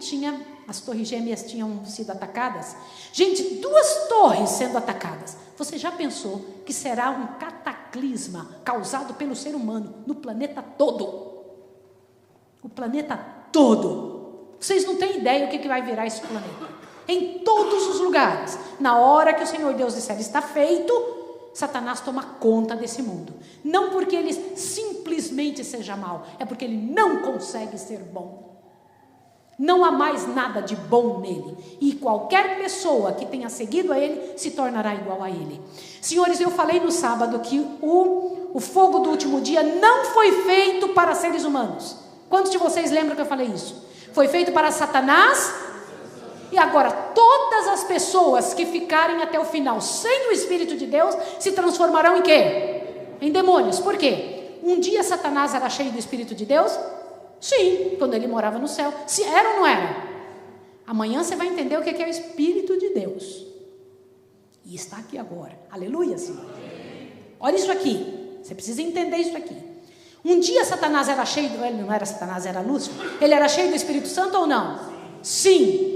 as Torres Gêmeas tinham sido atacadas. Gente, 2 torres sendo atacadas. Você já pensou que será um cataclisma causado pelo ser humano no planeta todo? O planeta todo. Vocês não têm ideia o que vai virar esse planeta. Em todos os lugares. Na hora que o Senhor Deus disser, está feito, Satanás toma conta desse mundo. Não porque ele simplesmente seja mau, é porque ele não consegue ser bom. Não há mais nada de bom nele. E qualquer pessoa que tenha seguido a ele se tornará igual a ele. Senhores, eu falei no sábado que o fogo do último dia não foi feito para seres humanos. Quantos de vocês lembram que eu falei isso? Foi feito para Satanás. E agora, todas as pessoas que ficarem até o final sem o Espírito de Deus se transformarão em quê? Em demônios. Por quê? Um dia Satanás era cheio do Espírito de Deus? Sim, quando ele morava no céu. Se era ou não era? Amanhã você vai entender o que é o Espírito de Deus. E está aqui agora. Aleluia, Senhor. Olha isso aqui. Você precisa entender isso aqui. Um dia Satanás era cheio, ele não era Satanás, era Lúcifer. Ele era cheio do Espírito Santo ou não? Sim.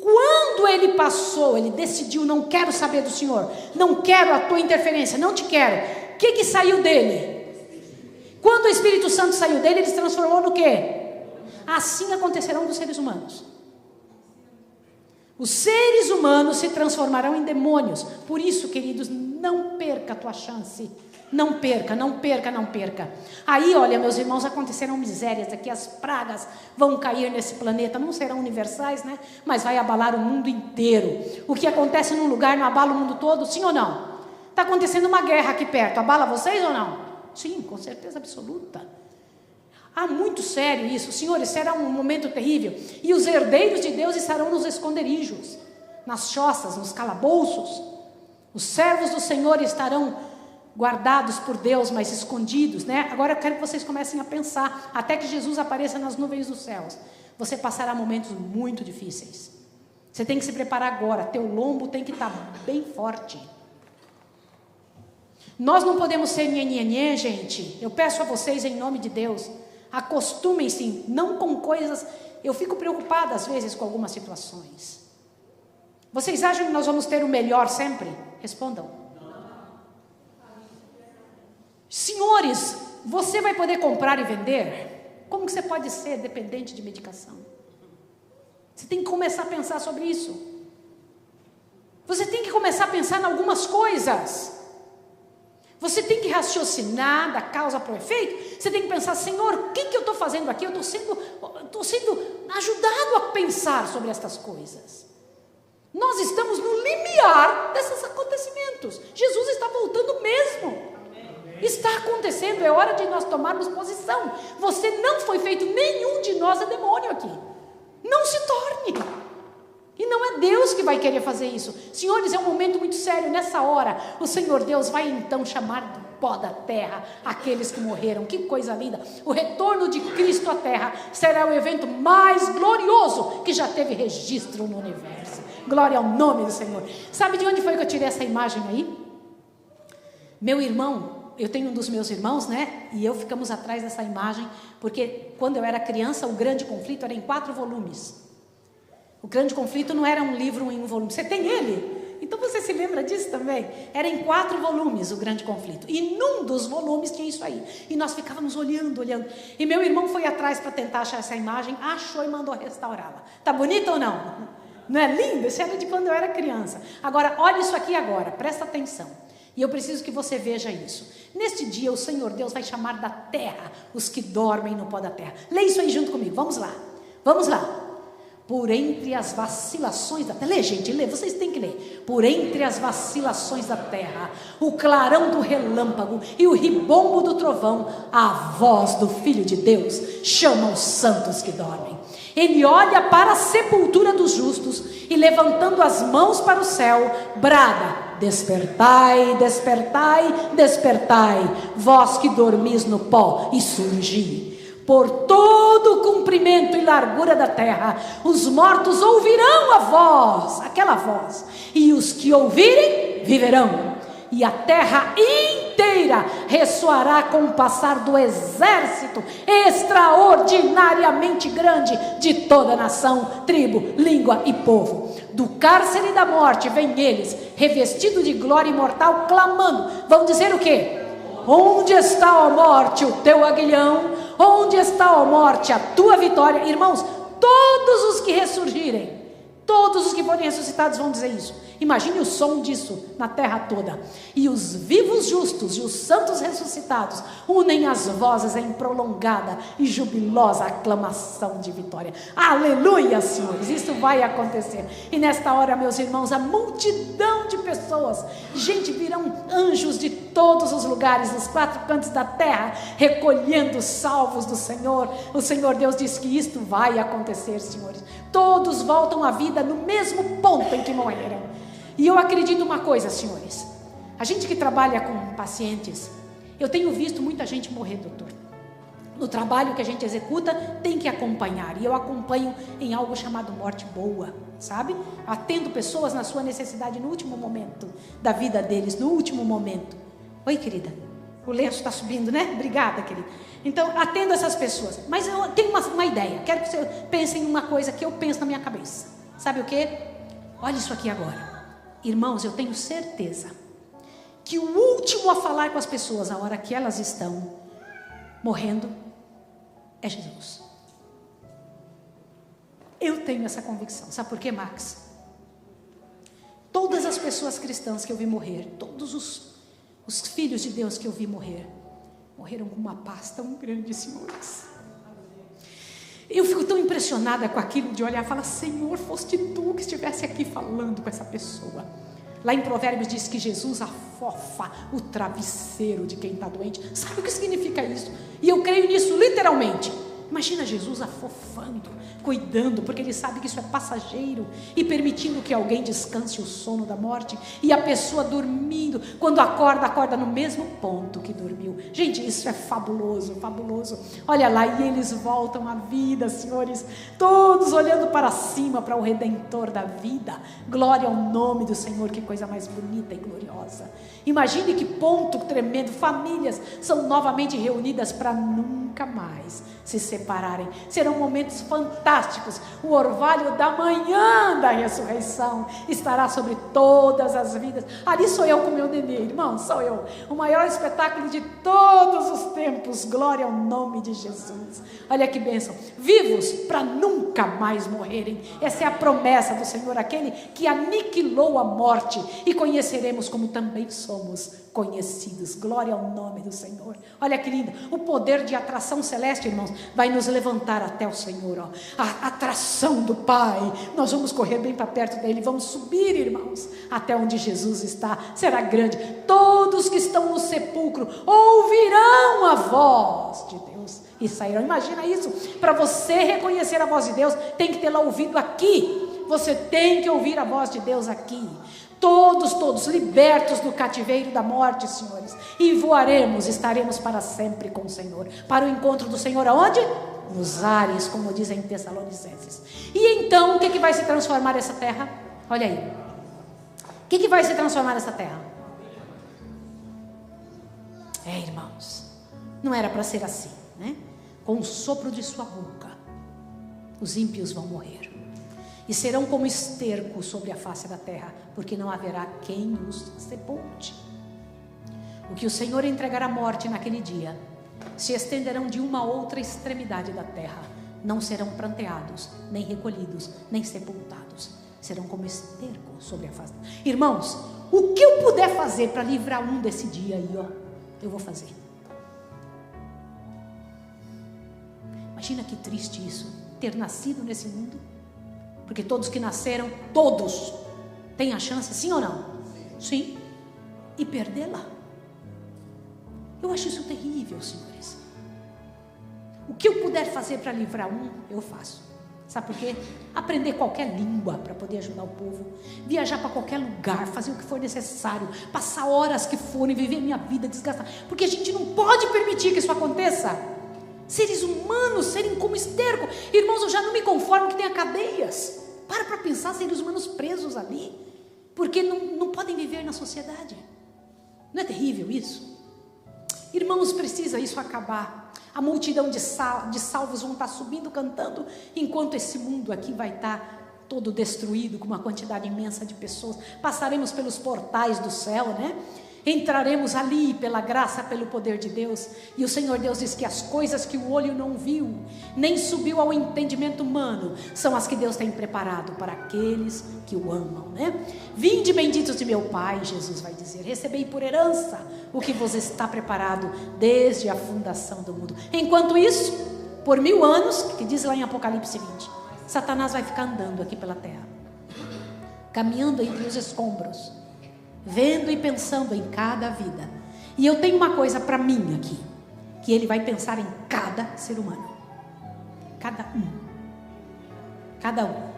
Quando ele passou, ele decidiu, não quero saber do Senhor, não quero a tua interferência, não te quero. O que saiu dele? Quando o Espírito Santo saiu dele, ele se transformou no quê? Assim acontecerão com os seres humanos. Os seres humanos se transformarão em demônios. Por isso, queridos, não perca a tua chance. Não perca, não perca, não perca. Aí, olha, meus irmãos, acontecerão misérias aqui, as pragas vão cair nesse planeta, não serão universais, né? Mas vai abalar o mundo inteiro. O que acontece num lugar não abala o mundo todo, sim ou não? Está acontecendo uma guerra aqui perto, abala vocês ou não? Sim, com certeza absoluta. Muito sério isso, senhores, será um momento terrível. E os herdeiros de Deus estarão nos esconderijos, nas choças, nos calabouços. Os servos do Senhor estarão guardados por Deus, mas escondidos, né? Agora eu quero que vocês comecem a pensar, até que Jesus apareça nas nuvens dos céus. Você passará momentos muito difíceis. Você tem que se preparar agora. Teu lombo tem que estar bem forte. Nós não podemos ser nhenhenhen, gente. Eu peço a vocês em nome de Deus, acostumem-se, não com coisas. Eu fico preocupada às vezes com algumas situações. Vocês acham que nós vamos ter o melhor sempre? Respondam. Senhores, você vai poder comprar e vender? Como que você pode ser dependente de medicação? Você tem que começar a pensar sobre isso. Você tem que começar a pensar em algumas coisas. Você tem que raciocinar da causa para o efeito. Você tem que pensar, Senhor, o que eu estou fazendo aqui? Eu estou sendo ajudado a pensar sobre estas coisas. Nós estamos no limiar desses acontecimentos. Jesus está voltando mesmo. Está acontecendo, é hora de nós tomarmos posição. Você não foi feito, nenhum de nós é demônio aqui. Não se torne. E não é Deus que vai querer fazer isso. Senhores, é um momento muito sério. Nessa hora, o Senhor Deus vai então chamar do pó da terra aqueles que morreram. Que coisa linda. O retorno de Cristo à terra será o evento mais glorioso que já teve registro no universo. Glória ao nome do Senhor. Sabe de onde foi que eu tirei essa imagem aí? Meu irmão, eu tenho um dos meus irmãos, né? E eu ficamos atrás dessa imagem, porque quando eu era criança, o Grande Conflito era em 4 volumes. O Grande Conflito não era um livro em um volume. Você tem ele? Então você se lembra disso também? Era em 4 volumes o Grande Conflito. E num dos volumes tinha isso aí. E nós ficávamos olhando. E meu irmão foi atrás para tentar achar essa imagem, achou e mandou restaurá-la. Tá bonita ou não? Não é lindo? Isso era de quando eu era criança. Agora, olha isso aqui agora, presta atenção. E eu preciso que você veja isso. Neste dia o Senhor Deus vai chamar da terra os que dormem no pó da terra. Lê isso aí junto comigo, vamos lá. Vamos lá. Por entre as vacilações da terra. Lê, gente, lê, vocês têm que ler. Por entre as vacilações da terra, o clarão do relâmpago e o ribombo do trovão, a voz do Filho de Deus chama os santos que dormem. Ele olha para a sepultura dos justos e, levantando as mãos para o céu, brada: despertai, despertai, despertai, vós que dormis no pó, e surgi. Por todo o comprimento e largura da terra, os mortos ouvirão a voz, aquela voz, e os que ouvirem, viverão. E a terra inteira ressoará com o passar do exército extraordinariamente grande de toda nação, tribo, língua e povo. Do cárcere da morte vêm eles, revestidos de glória imortal, clamando. Vão dizer o quê? Onde está, ó morte, o teu aguilhão? Onde está, ó morte, a tua vitória? Irmãos, todos os que ressurgirem, todos os que forem ressuscitados vão dizer isso. Imagine o som disso na terra toda. E os vivos justos e os santos ressuscitados unem as vozes em prolongada e jubilosa aclamação de vitória. Aleluia, senhores, isso vai acontecer. E nesta hora, meus irmãos, a multidão de pessoas, gente, virão anjos de todos os lugares, dos 4 cantos da terra, recolhendo os salvos do Senhor. O Senhor Deus diz que isto vai acontecer, senhores. Todos voltam à vida no mesmo ponto em que morreram. E eu acredito uma coisa, senhores, a gente que trabalha com pacientes, eu tenho visto muita gente morrer, doutor. No trabalho que a gente executa, tem que acompanhar, e eu acompanho em algo chamado morte boa, sabe? Atendo pessoas na sua necessidade no último momento da vida deles, no último momento. Oi, querida, o lenço está subindo, né? Obrigada, querida. Então, atendo essas pessoas, mas eu tenho uma ideia, quero que você pense em uma coisa que eu penso na minha cabeça. Sabe o quê? Olha isso aqui agora. Irmãos, eu tenho certeza que o último a falar com as pessoas, a hora que elas estão morrendo, é Jesus. Eu tenho essa convicção. Sabe por quê, Max? Todas as pessoas cristãs que eu vi morrer, todos os filhos de Deus que eu vi morrer, morreram com uma paz tão grande, senhores. Eu fico tão impressionada com aquilo de olhar e falar: Senhor, foste tu que estivesse aqui falando com essa pessoa. Lá em Provérbios diz que Jesus afofa o travesseiro de quem está doente. Sabe o que significa isso? E eu creio nisso literalmente. Imagina Jesus afofando, cuidando, porque ele sabe que isso é passageiro, e permitindo que alguém descanse o sono da morte, e a pessoa dormindo, quando acorda no mesmo ponto que dormiu. Gente, isso é fabuloso, fabuloso. Olha lá, e eles voltam à vida, senhores, todos olhando para cima, para o Redentor da vida. Glória ao nome do Senhor, que coisa mais bonita e gloriosa. Imagine que ponto tremendo. Famílias são novamente reunidas para nunca mais se separarem. Serão momentos fantásticos. O orvalho da manhã da ressurreição estará sobre todas as vidas. Ali sou eu com meu nenê, irmão, sou eu. O maior espetáculo de todos os tempos. Glória ao nome de Jesus. Olha que bênção. Vivos para nunca mais morrerem. Essa é a promessa do Senhor, aquele que aniquilou a morte, e conheceremos como também somos conhecidos. Glória ao nome do Senhor. Olha que lindo, o poder de atração celeste, irmãos, vai nos levantar até o Senhor, ó. A atração do Pai, nós vamos correr bem para perto dele, vamos subir, irmãos, até onde Jesus está, será grande. Todos que estão no sepulcro ouvirão a voz de Deus e sairão. Imagina isso, para você reconhecer a voz de Deus, tem que ter lá ouvido aqui. Você tem que ouvir a voz de Deus aqui. Todos libertos do cativeiro da morte, senhores, e voaremos, estaremos para sempre com o Senhor, para o encontro do Senhor aonde? Nos ares, como dizem em Tessalonicenses. E então, o que vai se transformar essa terra? Olha aí, o que vai se transformar essa terra? Irmãos, não era para ser assim, né? Com o sopro de sua boca, os ímpios vão morrer. E serão como esterco sobre a face da terra, porque não haverá quem os sepulte. O que o Senhor entregará à morte naquele dia, se estenderão de uma a outra extremidade da terra. Não serão pranteados, nem recolhidos, nem sepultados. Serão como esterco sobre a face da terra. Irmãos, o que eu puder fazer para livrar um desse dia aí, ó, eu vou fazer. Imagina que triste isso, ter nascido nesse mundo. Porque todos que nasceram, todos têm a chance, sim ou não? Sim. E perdê-la. Eu acho isso terrível, senhores. O que eu puder fazer para livrar um, eu faço. Sabe por quê? Aprender qualquer língua para poder ajudar o povo. Viajar para qualquer lugar, fazer o que for necessário. Passar horas que forem, viver minha vida, desgastar. Porque a gente não pode permitir que isso aconteça. Seres humanos serem como esterco. Irmãos, eu já não me conformo que tenha cadeias. Para pensar, seres humanos presos ali, porque não podem viver na sociedade. Não é terrível isso? Irmãos, precisa isso acabar. A multidão de salvos vão estar subindo, cantando, enquanto esse mundo aqui vai estar todo destruído, com uma quantidade imensa de pessoas. Passaremos pelos portais do céu, né? Entraremos ali pela graça, pelo poder de Deus. E o Senhor Deus diz que as coisas que o olho não viu, nem subiu ao entendimento humano, são as que Deus tem preparado para aqueles que o amam, né? Vinde benditos de meu Pai, Jesus vai dizer, recebei por herança o que vos está preparado desde a fundação do mundo. Enquanto isso, por 1000 anos, que diz lá em Apocalipse 20, Satanás vai ficar andando aqui pela terra, caminhando entre os escombros, vendo e pensando em cada vida. E eu tenho uma coisa para mim aqui, que ele vai pensar em cada ser humano, cada um.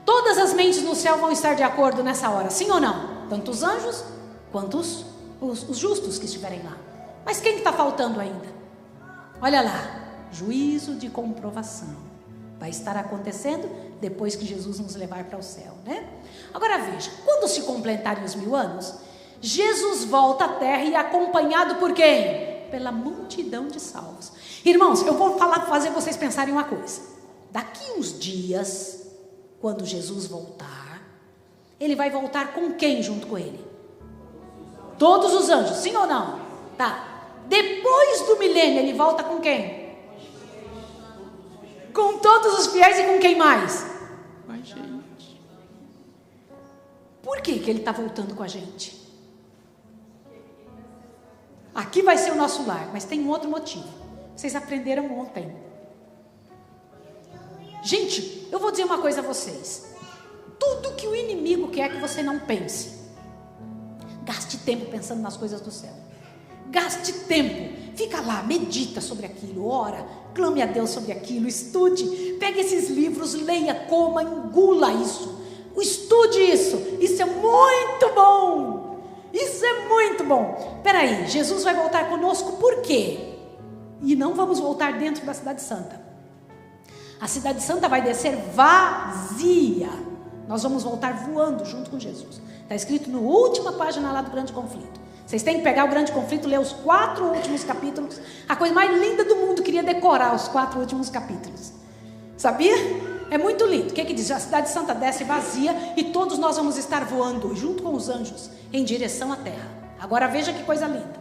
Todas as mentes no céu vão estar de acordo nessa hora, sim ou não? Tanto os anjos quanto os justos que estiverem lá. Mas quem está faltando ainda? Olha lá, juízo de comprovação vai estar acontecendo depois que Jesus nos levar para o céu, né? Agora veja, quando se completarem os 1000 anos, Jesus volta à terra e é acompanhado por quem? Pela multidão de salvos. Irmãos, eu vou fazer vocês pensarem uma coisa. Daqui uns dias, quando Jesus voltar, ele vai voltar com quem junto com ele? Todos os anjos, sim ou não? Tá. Depois do milênio, ele volta com quem? Com todos os fiéis e com quem mais? Com a gente. Por que ele está voltando com a gente? Aqui vai ser o nosso lar, mas tem um outro motivo. Vocês aprenderam ontem. Gente, eu vou dizer uma coisa a vocês. Tudo que o inimigo quer que você não pense. Gaste tempo pensando nas coisas do céu. Gaste tempo. Fica lá, medita sobre aquilo, ora, clame a Deus sobre aquilo, estude, pegue esses livros, leia, coma, engula isso, estude isso é muito bom, isso é muito bom. Peraí, Jesus vai voltar conosco por quê? E não vamos voltar dentro da cidade santa, a cidade santa vai descer vazia, nós vamos voltar voando junto com Jesus, está escrito na última página lá do Grande Conflito. Vocês têm que pegar o Grande Conflito, ler os 4 últimos capítulos. A coisa mais linda do mundo, queria decorar os 4 últimos capítulos. Sabia? É muito lindo. O que diz? A cidade santa desce vazia e todos nós vamos estar voando junto com os anjos em direção à terra. Agora veja que coisa linda.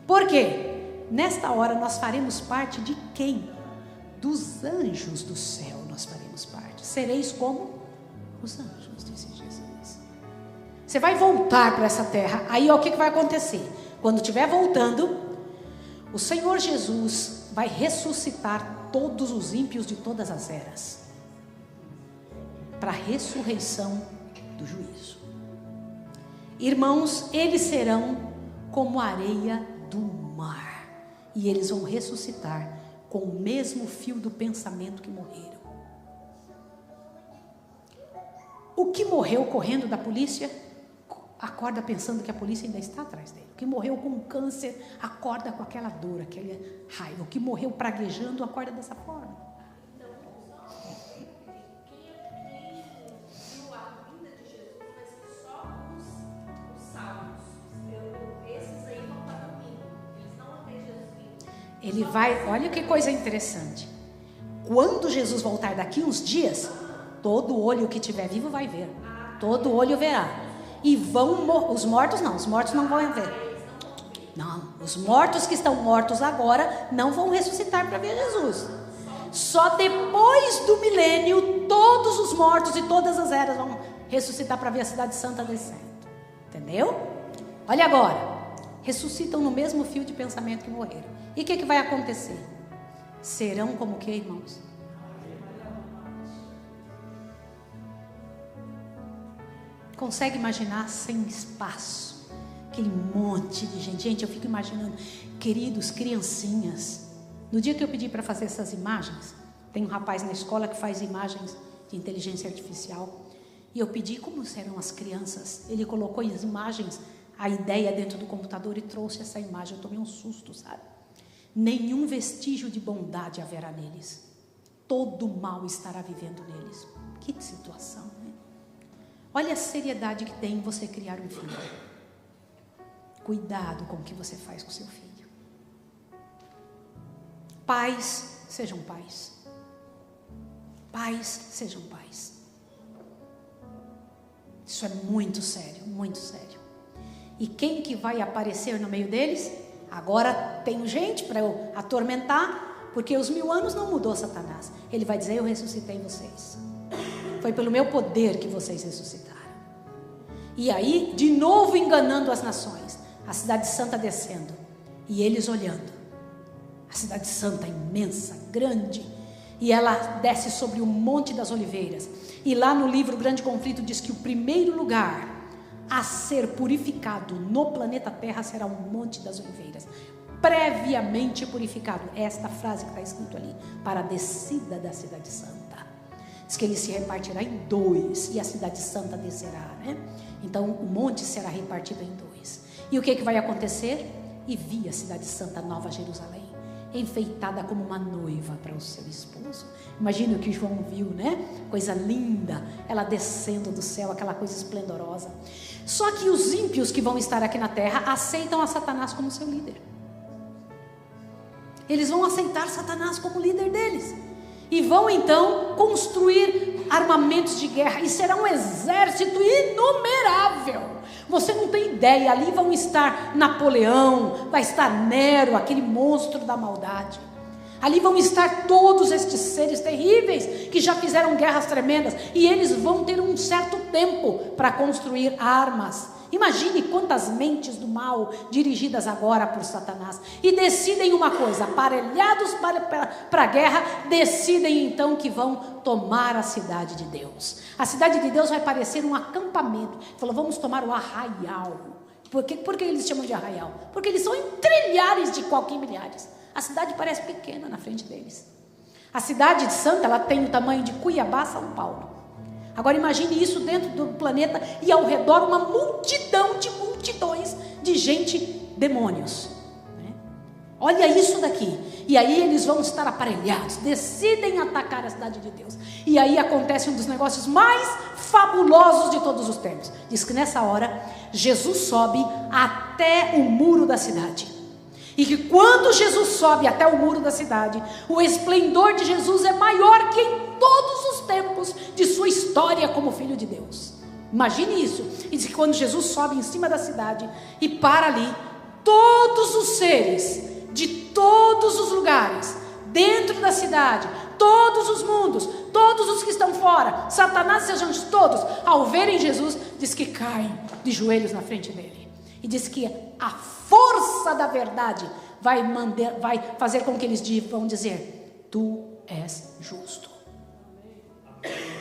Por quê? Nesta hora nós faremos parte de quem? Dos anjos do céu nós faremos parte. Sereis como os anjos, disse Jesus. Você vai voltar para essa terra. Aí, ó, o que vai acontecer? Quando estiver voltando, o Senhor Jesus vai ressuscitar todos os ímpios de todas as eras, para a ressurreição do juízo. Irmãos, eles serão como a areia do mar, e eles vão ressuscitar com o mesmo fio do pensamento que morreram. O que morreu correndo da polícia, acorda pensando que a polícia ainda está atrás dele. O que morreu com câncer, acorda com aquela dor, aquela raiva. O que morreu praguejando, acorda dessa forma. Ele vai, olha que coisa interessante. Quando Jesus voltar daqui uns dias, todo olho que tiver vivo vai ver. Todo olho verá. E os mortos não vão ver. Não, os mortos que estão mortos agora não vão ressuscitar para ver Jesus. Só depois do milênio, todos os mortos e todas as eras vão ressuscitar para ver a cidade santa descendo. Entendeu? Olha agora. Ressuscitam no mesmo fio de pensamento que morreram. E o que vai acontecer? Serão como o que, irmãos? Consegue imaginar sem espaço? Aquele monte de gente. Gente, eu fico imaginando, queridos, criancinhas. No dia que eu pedi para fazer essas imagens, tem um rapaz na escola que faz imagens de inteligência artificial. E eu pedi como serão as crianças. Ele colocou as imagens, a ideia dentro do computador e trouxe essa imagem. Eu tomei um susto, sabe? Nenhum vestígio de bondade haverá neles. Todo mal estará vivendo neles. Que situação, né? Olha a seriedade que tem em você criar um filho. Cuidado com o que você faz com seu filho. Pais, sejam pais. Pais, sejam pais. Isso é muito sério, muito sério. E quem que vai aparecer no meio deles? Agora tem gente para eu atormentar, porque os 1000 anos não mudou Satanás. Ele vai dizer: eu ressuscitei vocês. Foi pelo meu poder que vocês ressuscitaram. E aí, de novo enganando as nações. A cidade santa descendo. E eles olhando. A cidade santa imensa, grande. E ela desce sobre o Monte das Oliveiras. E lá no livro Grande Conflito diz que o primeiro lugar a ser purificado no planeta Terra será o Monte das Oliveiras, previamente purificado. Esta frase que está escrito ali, para a descida da cidade santa. Diz que ele se repartirá em 2 e a cidade santa descerá, né? Então o monte será repartido em 2. E o que vai acontecer? E vi a cidade santa, Nova Jerusalém, enfeitada como uma noiva para o seu esposo. Imagina o que João viu, né? Coisa linda, ela descendo do céu, aquela coisa esplendorosa. Só que os ímpios que vão estar aqui na terra aceitam a Satanás como seu líder. Eles vão aceitar Satanás como líder deles. E vão então construir armamentos de guerra. E será um exército inumerável. Você não tem ideia. Ali vão estar Napoleão, vai estar Nero, aquele monstro da maldade. Ali vão estar todos estes seres terríveis que já fizeram guerras tremendas. E eles vão ter um certo tempo para construir armas. Imagine quantas mentes do mal dirigidas agora por Satanás. E decidem uma coisa, aparelhados para a guerra, decidem então que vão tomar a cidade de Deus. A cidade de Deus vai parecer um acampamento. Falou: vamos tomar o arraial. Por que eles chamam de arraial? Porque eles são em trilhares de qualquer milhares. A cidade parece pequena na frente deles. A cidade de Santa, ela tem o tamanho de Cuiabá, São Paulo. Agora imagine isso dentro do planeta e ao redor uma multidão de multidões de gente, demônios, né? Olha isso daqui. E aí eles vão estar aparelhados, decidem atacar a cidade de Deus. E aí acontece um dos negócios mais fabulosos de todos os tempos. Diz que nessa hora Jesus sobe até o muro da cidade. E que quando Jesus sobe até o muro da cidade, o esplendor de Jesus é maior que em todos os tempos de sua história como Filho de Deus. Imagine isso. E diz que quando Jesus sobe em cima da cidade e para ali, todos os seres de todos os lugares, dentro da cidade, todos os mundos, todos os que estão fora, Satanás e seus anjos todos, ao verem Jesus, diz que caem de joelhos na frente dele. E diz que a força da verdade vai fazer com que eles vão dizer: tu és justo.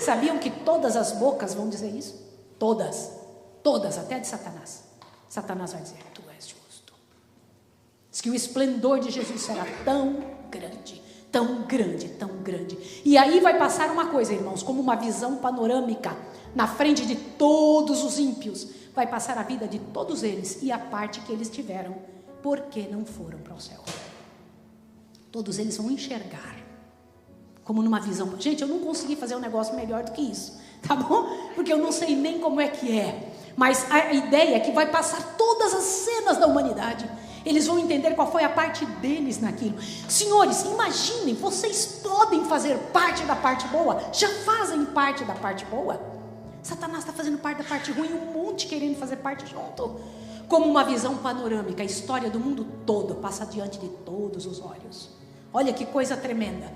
Sabiam que todas as bocas vão dizer isso? Todas, até de Satanás. Satanás vai dizer: tu és justo. Diz que o esplendor de Jesus será tão grande, tão grande, tão grande. E aí vai passar uma coisa, irmãos, como uma visão panorâmica, na frente de todos os ímpios, vai passar a vida de todos eles e a parte que eles tiveram, porque não foram para o céu. Todos eles vão enxergar, como numa visão. Gente, eu não consegui fazer um negócio melhor do que isso, tá bom? Porque eu não sei nem como é que é, mas a ideia é que vai passar todas as cenas da humanidade. Eles vão entender qual foi a parte deles naquilo. Senhores, imaginem, vocês podem fazer parte da parte boa, já fazem parte da parte boa. Satanás está fazendo parte da parte ruim, um monte querendo fazer parte junto. Como uma visão panorâmica, a história do mundo todo passa diante de todos os olhos. Olha que coisa tremenda.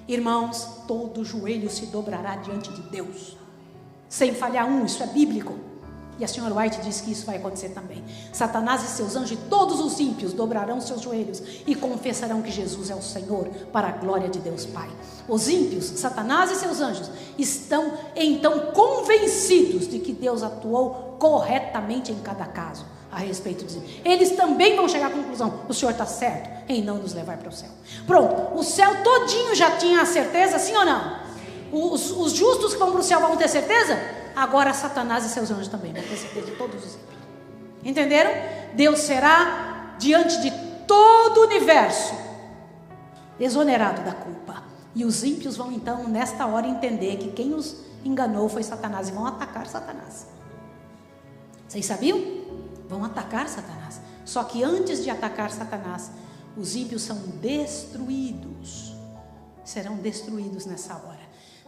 Irmãos, todo joelho se dobrará diante de Deus, sem falhar um, isso é bíblico. E a senhora White diz que isso vai acontecer também. Satanás e seus anjos e todos os ímpios dobrarão seus joelhos e confessarão que Jesus é o Senhor, para a glória de Deus Pai. Os ímpios, Satanás e seus anjos, estão então convencidos de que Deus atuou corretamente em cada caso a respeito disso. Eles também vão chegar à conclusão: o Senhor está certo em não nos levar para o céu. Pronto, o céu todinho já tinha a certeza, sim ou não? Os justos que vão para o céu vão ter certeza? Agora Satanás e seus anjos também vão ter certeza de todos os ímpios. Entenderam? Deus será diante de todo o universo exonerado da culpa. E os ímpios vão então nesta hora entender que quem os enganou foi Satanás e vão atacar Satanás. Vocês sabiam? Vão atacar Satanás. Só que antes de atacar Satanás, os ímpios são destruídos. Serão destruídos nessa hora.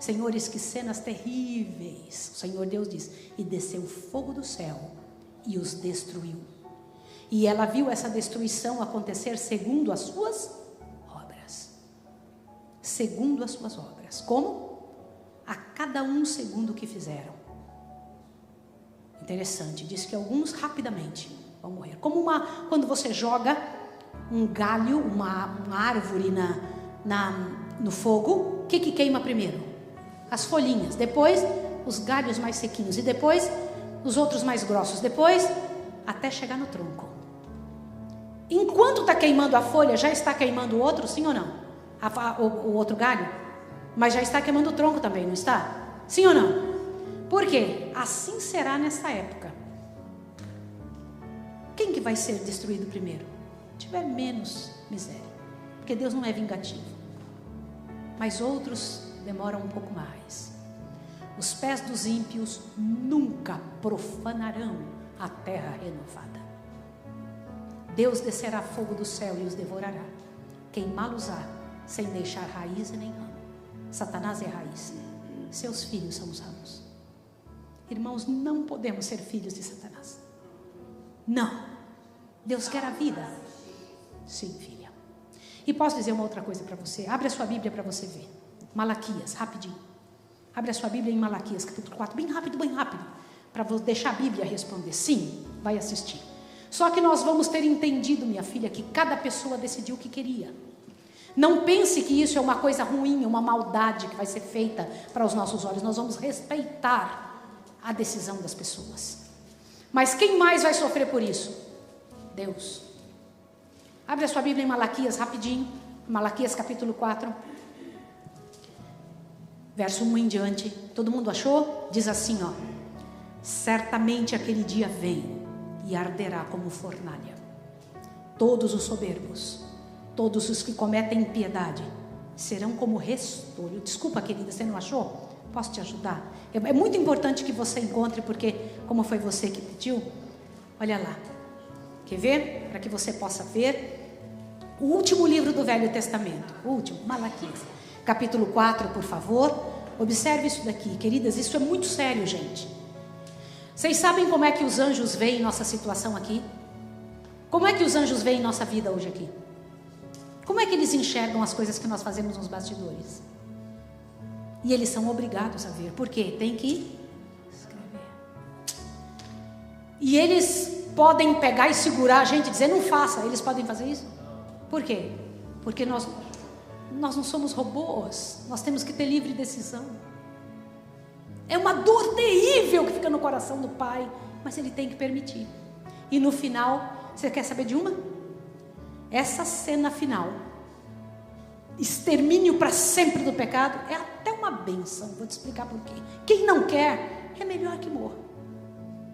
Senhores, que cenas terríveis. O Senhor Deus diz: e desceu fogo do céu e os destruiu. E ela viu essa destruição acontecer segundo as suas obras. Segundo as suas obras. Como? A cada um segundo o que fizeram. Interessante, diz que alguns rapidamente vão morrer. Como quando você joga um galho, uma árvore no fogo, o que queima primeiro? As folhinhas, depois os galhos mais sequinhos e depois os outros mais grossos, depois até chegar no tronco. Enquanto está queimando a folha, já está queimando o outro, sim ou não? O outro galho? Mas já está queimando o tronco também, não está? Sim ou não? Por quê? Assim será nessa época. Quem que vai ser destruído primeiro? Tiver menos miséria, porque Deus não é vingativo. Mas outros demoram um pouco mais. Os pés dos ímpios nunca profanarão a terra renovada. Deus descerá fogo do céu e os devorará, queimá-los-á, sem deixar raiz e nem ramo. Satanás é a raiz, seus filhos são os ramos. Irmãos, não podemos ser filhos de Satanás. Não. Deus quer a vida. Sim, filha. E posso dizer uma outra coisa para você? Abre a sua Bíblia para você ver. Malaquias, rapidinho. Abre a sua Bíblia em Malaquias, capítulo 4, bem rápido, para deixar a Bíblia responder. Sim, vai assistir. Só que nós vamos ter entendido, minha filha, que cada pessoa decidiu o que queria. Não pense que isso é uma coisa ruim, uma maldade que vai ser feita para os nossos olhos. Nós vamos respeitar a decisão das pessoas. Mas quem mais vai sofrer por isso? Deus. Abre a sua Bíblia em Malaquias, rapidinho. Malaquias, capítulo 4. Verso 1 em diante. Todo mundo achou? Diz assim, ó: certamente aquele dia vem e arderá como fornalha. Todos os soberbos, todos os que cometem impiedade, serão como restolho. Desculpa, querida, você não achou? Posso te ajudar? É muito importante que você encontre, porque como foi você que pediu, olha lá. Quer ver? Para que você possa ver o último livro do Velho Testamento. O último, Malaquias. Capítulo 4, por favor. Observe isso daqui, queridas. Isso é muito sério, gente. Vocês sabem como é que os anjos veem nossa situação aqui? Como é que os anjos veem nossa vida hoje aqui? Como é que eles enxergam as coisas que nós fazemos nos bastidores? E eles são obrigados a ver. Por quê? Tem que escrever. E eles podem pegar e segurar a gente e dizer, não faça. Eles podem fazer isso? Por quê? Porque nós não somos robôs. Nós temos que ter livre decisão. É uma dor terrível que fica no coração do pai, mas ele tem que permitir. E no final, você quer saber de uma? Essa cena final, extermínio para sempre do pecado, é até uma bênção. Vou te explicar por quê. Quem não quer, é melhor que morra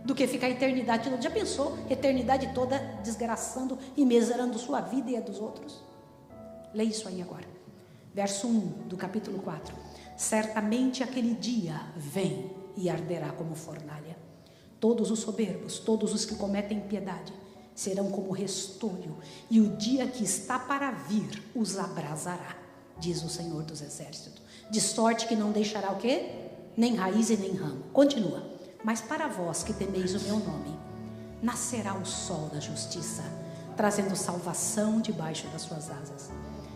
do que ficar a eternidade toda. Já pensou? Eternidade toda desgraçando e miserando sua vida e a dos outros? Leia isso aí agora. Verso 1 do capítulo 4. Certamente aquele dia vem e arderá como fornalha. Todos os soberbos, todos os que cometem impiedade, serão como restolho, e o dia que está para vir os abrasará, diz o Senhor dos Exércitos. De sorte que não deixará o quê? Nem raiz e nem ramo. Continua. Mas para vós que temeis o meu nome, nascerá o sol da justiça, trazendo salvação debaixo das suas asas.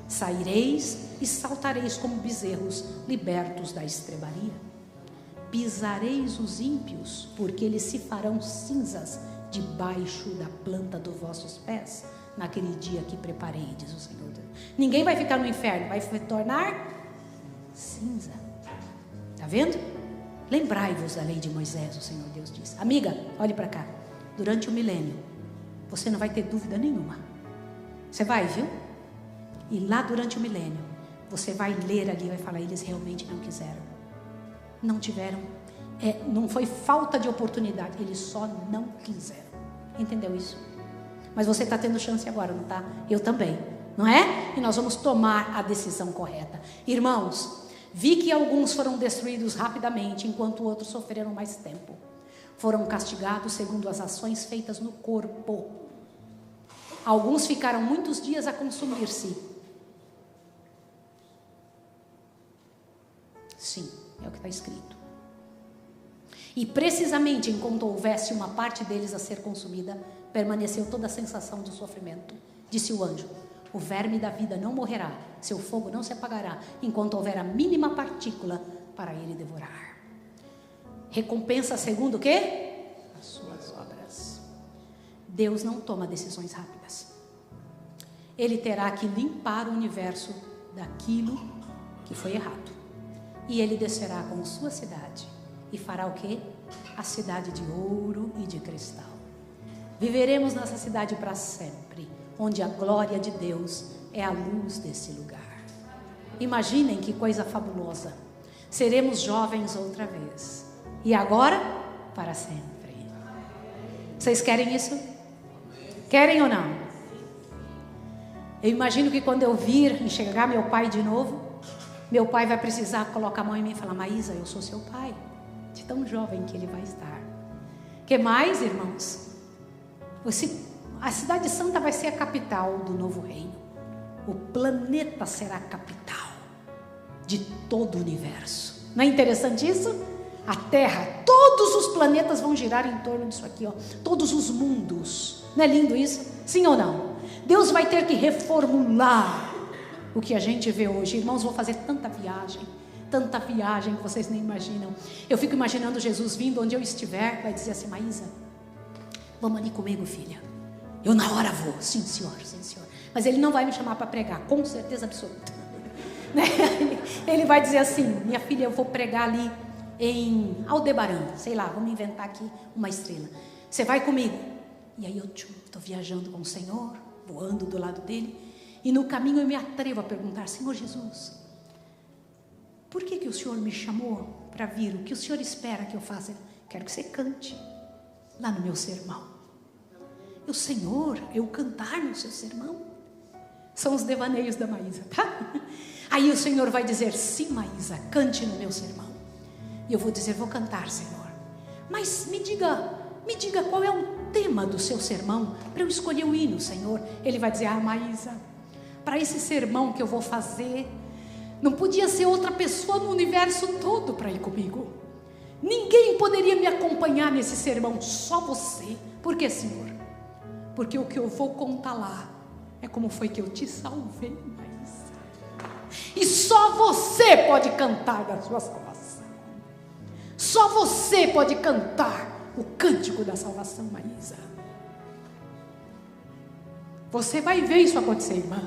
Saireis e saltareis como bezerros libertos da estrebaria. Pisareis os ímpios, porque eles se farão cinzas debaixo da planta dos vossos pés, naquele dia que preparei, diz o Senhor. Ninguém vai ficar no inferno, vai se tornar cinza. Está vendo? Lembrai-vos da lei de Moisés, o Senhor Deus diz. Amiga, olhe para cá. Durante o milênio, você não vai ter dúvida nenhuma. Você vai, viu? E lá durante o milênio, você vai ler ali e vai falar, eles realmente não quiseram. Não tiveram. Não foi falta de oportunidade, eles só não quiseram. Entendeu isso? Mas você está tendo chance agora, não está? Eu também, não é? E nós vamos tomar a decisão correta. Irmãos, vi que alguns foram destruídos rapidamente, enquanto outros sofreram mais tempo. Foram castigados segundo as ações feitas no corpo. Alguns ficaram muitos dias a consumir-se. Sim, é o que está escrito. E precisamente enquanto houvesse uma parte deles a ser consumida, permaneceu toda a sensação do sofrimento. Disse o anjo, o verme da vida não morrerá, seu fogo não se apagará, enquanto houver a mínima partícula para ele devorar. Recompensa segundo o quê? As suas obras. Deus não toma decisões rápidas. Ele terá que limpar o universo daquilo que foi errado. E ele descerá com sua cidade e fará o quê? A cidade de ouro e de cristal. Viveremos nessa cidade para sempre, onde a glória de Deus é a luz desse lugar. Imaginem que coisa fabulosa. Seremos jovens outra vez. E agora, para sempre. Vocês querem isso? Querem ou não? Eu imagino que quando eu vir enxergar meu pai de novo, meu pai vai precisar colocar a mão em mim e falar, Maísa, eu sou seu pai. De tão jovem que ele vai estar. Que mais, irmãos? A cidade santa vai ser a capital do novo reino. O planeta será a capital de todo o universo. Não é interessante isso? A Terra, todos os planetas vão girar em torno disso aqui, ó. Todos os mundos. Não é lindo isso? Sim ou não? Deus vai ter que reformular o que a gente vê hoje. Irmãos, vou fazer tanta viagem que vocês nem imaginam. Eu fico imaginando Jesus vindo onde eu estiver, vai dizer assim, Maísa, vamos ali comigo, filha. Eu na hora vou, sim senhor. Mas ele não vai me chamar para pregar, com certeza absoluta. Ele vai dizer assim, minha filha, eu vou pregar ali em Aldebaran, sei lá, vamos inventar aqui uma estrela. Você vai comigo? E aí eu estou viajando com o Senhor, voando do lado dele, e no caminho eu me atrevo a perguntar, Senhor Jesus, por que o Senhor me chamou para vir? O que o Senhor espera que eu faça? Quero que você cante lá no meu sermão. Eu, Senhor, eu cantar no seu sermão? São os devaneios da Maísa, tá? Aí o Senhor vai dizer, sim, Maísa, cante no meu sermão. E eu vou dizer, vou cantar, Senhor. Mas me diga qual é o tema do seu sermão, para eu escolher o hino, Senhor. Ele vai dizer, Maísa, para esse sermão que eu vou fazer, não podia ser outra pessoa no universo todo para ir comigo. Ninguém poderia me acompanhar nesse sermão, só você. Por que, Senhor? Porque o que eu vou contar lá é como foi que eu te salvei, Maísa. E só você pode cantar da sua salvação. Só você pode cantar o cântico da salvação, Maísa. Você vai ver isso acontecer, irmã.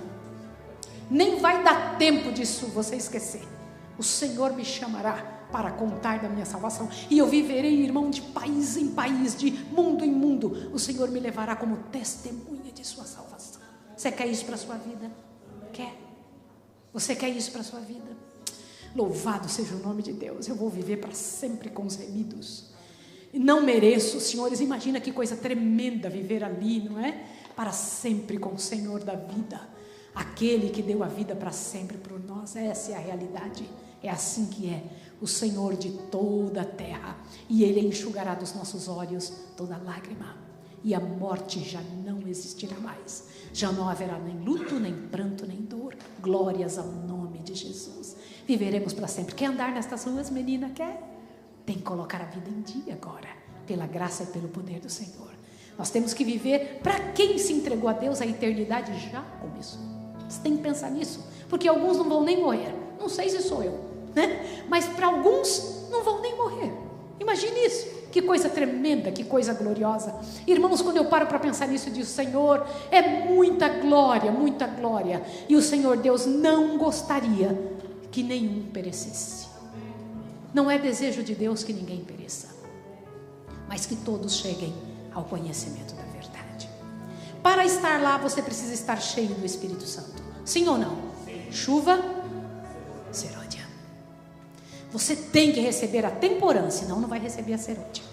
Nem vai dar tempo disso você esquecer. O Senhor me chamará para contar da minha salvação. E eu viverei, irmão, de país em país, de mundo em mundo. O Senhor me levará como testemunha de sua salvação. Você quer isso para a sua vida? Quer? Você quer isso para a sua vida? Louvado seja o nome de Deus. Eu vou viver para sempre com os remidos. E não mereço, senhores, imagina que coisa tremenda viver ali, não é? Para sempre com o Senhor da vida. Aquele que deu a vida para sempre por nós. Essa é a realidade. É assim que é. O Senhor de toda a terra. E Ele enxugará dos nossos olhos toda lágrima. E a morte já não existirá mais. Já não haverá nem luto, nem pranto, nem dor. Glórias ao nome de Jesus. Viveremos para sempre. Quer andar nestas ruas, menina? Quer? Tem que colocar a vida em dia agora. Pela graça e pelo poder do Senhor. Nós temos que viver. Para quem se entregou a Deus, a eternidade já começou. Você tem que pensar nisso. Porque alguns não vão nem morrer. Não sei se sou eu, né? Mas para alguns não vão nem morrer. Imagine isso. Que coisa tremenda, que coisa gloriosa. Irmãos, quando eu paro para pensar nisso, eu digo: Senhor, é muita glória, muita glória. E o Senhor Deus não gostaria que nenhum perecesse. Não é desejo de Deus que ninguém pereça, mas que todos cheguem ao conhecimento da verdade. Para estar lá, você precisa estar cheio do Espírito Santo. Sim ou não? Sim. Chuva, serôdia. Você tem que receber a temporã, senão não vai receber a serôdia.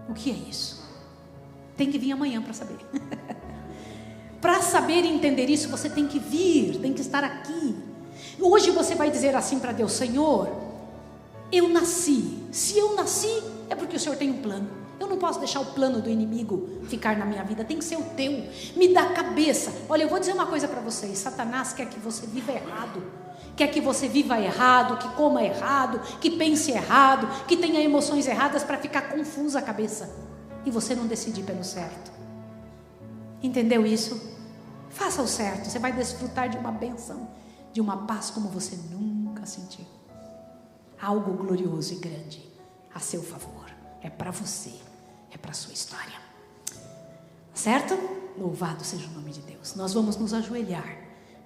O que é isso? Tem que vir amanhã para saber. Para saber e entender isso, você tem que vir, tem que estar aqui. Hoje você vai dizer assim para Deus: Senhor, eu nasci. Se eu nasci, é porque o Senhor tem um plano. Eu não posso deixar o plano do inimigo ficar na minha vida, tem que ser o teu. Me dá cabeça. Olha, eu vou dizer uma coisa para vocês: Satanás quer que você viva errado. Quer que você viva errado, que coma errado, que pense errado, que tenha emoções erradas para ficar confusa a cabeça. E você não decidir pelo certo. Entendeu isso? Faça o certo, você vai desfrutar de uma bênção, de uma paz como você nunca sentiu. Algo glorioso e grande a seu favor. É para você, é para a sua história. Certo? Louvado seja o nome de Deus. Nós vamos nos ajoelhar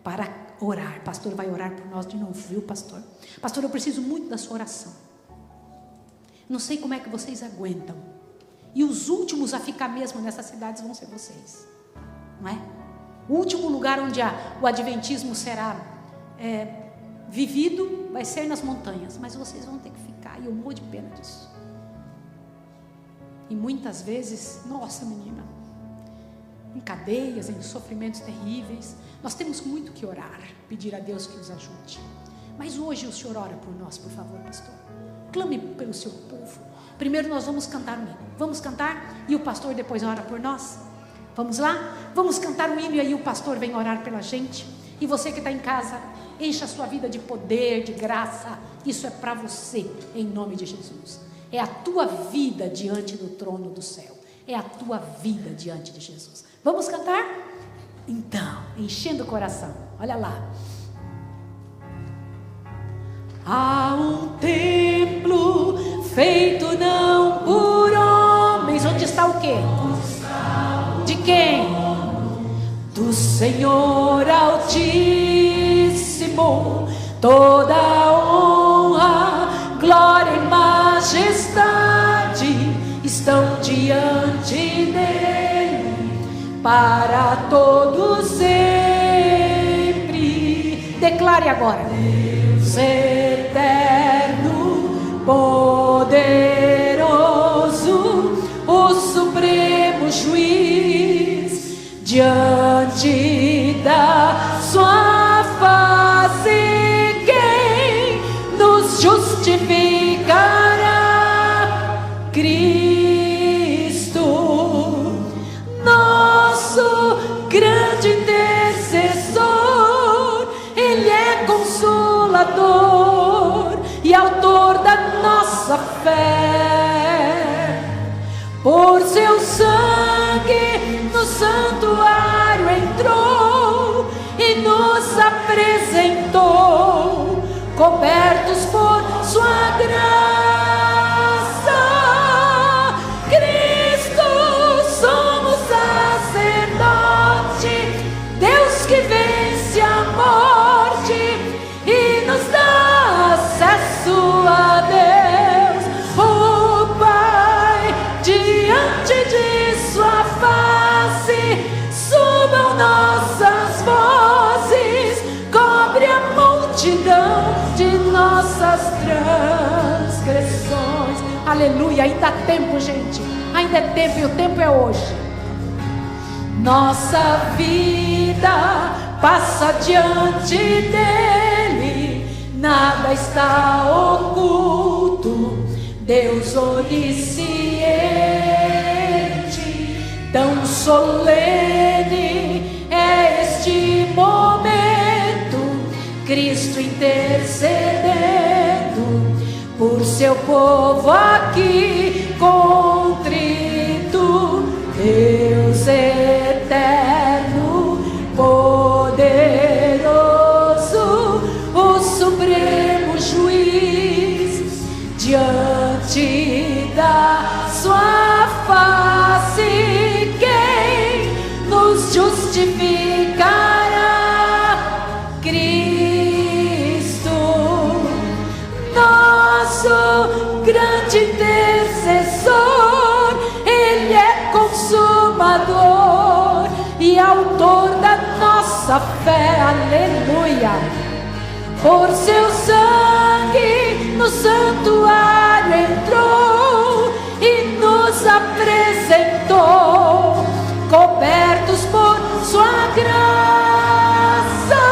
para orar. Pastor vai orar por nós de novo, viu, pastor? Pastor, eu preciso muito da sua oração. Não sei como é que vocês aguentam. E os últimos a ficar mesmo nessas cidades vão ser vocês, não é? O último lugar onde o adventismo será vivido vai ser nas montanhas, mas vocês vão ter que ficar, e eu morro de pena disso. E muitas vezes, nossa menina, em cadeias, em sofrimentos terríveis. Nós temos muito que orar, pedir a Deus que nos ajude. Mas hoje o Senhor ora por nós, por favor, pastor. Clame pelo seu povo. Primeiro nós vamos cantar um hino. Vamos cantar e o pastor depois ora por nós. Vamos lá? Vamos cantar um hino e aí o pastor vem orar pela gente. E você que está em casa, encha a sua vida de poder, de graça. Isso é para você, em nome de Jesus. É a tua vida diante do trono do céu. É a tua vida diante de Jesus. Vamos cantar? Então, enchendo o coração. Olha lá. Há um templo feito não por homens. Onde está o quê? De quem? Do Senhor Altíssimo. Toda honra, glória e majestade estão diante dele para todos sempre. Declare agora: Deus eterno, poderoso, o supremo juiz, diante da sua face, quem nos justificará? Cristo, nosso grande intercessor. Ele é consolador e autor da nossa fé. Por seu sangue no santuário entrou e nos apertou apresentou, cobertos por sua graça. Cristo, somos sacerdote, Deus que vence a morte e nos dá acesso a Deus, o Pai. Diante de sua face subam nossas vozes, cobre a multidão de nossas transgressões. Aleluia, ainda há tempo, gente, ainda é tempo, e o tempo é hoje. Nossa vida passa diante dele, nada está oculto. Deus onisciente, tão solene é este momento, Cristo intercedendo por seu povo aqui contrito. Deus eterno, poderoso, o supremo juiz, diante da sua face, quem nos justificará? Cristo, nosso grande intercessor. Ele é consumador e autor da nossa fé. Aleluia. Por seu sangue no santuário entrou e nos apresentou, cobertos por sua graça.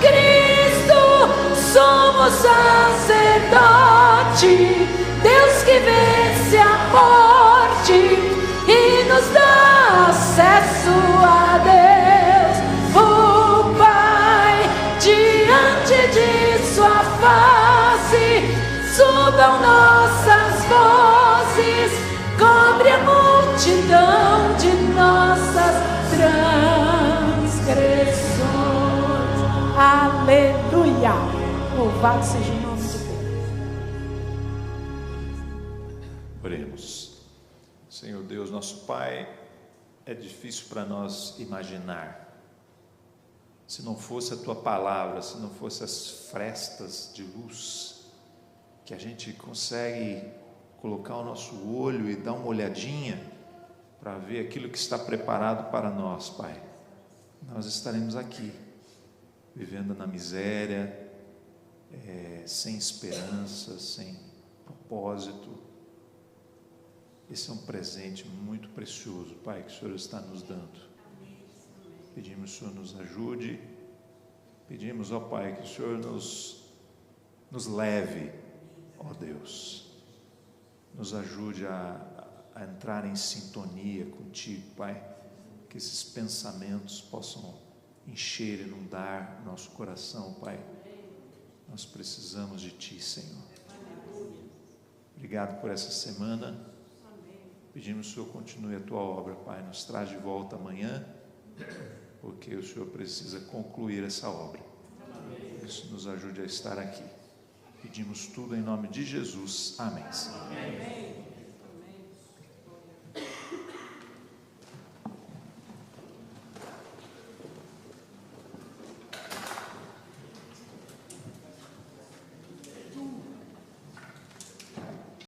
Cristo, somos sacerdote, Deus que vence a morte e nos dá acesso a Deus, o Pai. Diante de sua face subam nossas vozes, cobre a multidão de nossas transgressões. Aleluia, louvado seja o nome de Deus. Oremos. Senhor Deus, nosso Pai, é difícil para nós imaginar, se não fosse a Tua palavra, se não fosse as frestas de luz, que a gente consegue colocar o nosso olho e dar uma olhadinha para ver aquilo que está preparado para nós, Pai, nós estaremos aqui, vivendo na miséria, sem esperança, sem propósito. Esse é um presente muito precioso, Pai, que o Senhor está nos dando. Pedimos que o Senhor nos ajude, pedimos, ó Pai, que o Senhor nos leve, ó Deus, nos ajude a entrar em sintonia contigo, Pai, que esses pensamentos possam encher e inundar nosso coração, Pai. Nós precisamos de Ti, Senhor. Obrigado por essa semana. Pedimos que o Senhor continue a Tua obra, Pai. Nos traz de volta amanhã, porque o Senhor precisa concluir essa obra. Isso nos ajude a estar aqui. Pedimos tudo em nome de Jesus. Amém. Amém.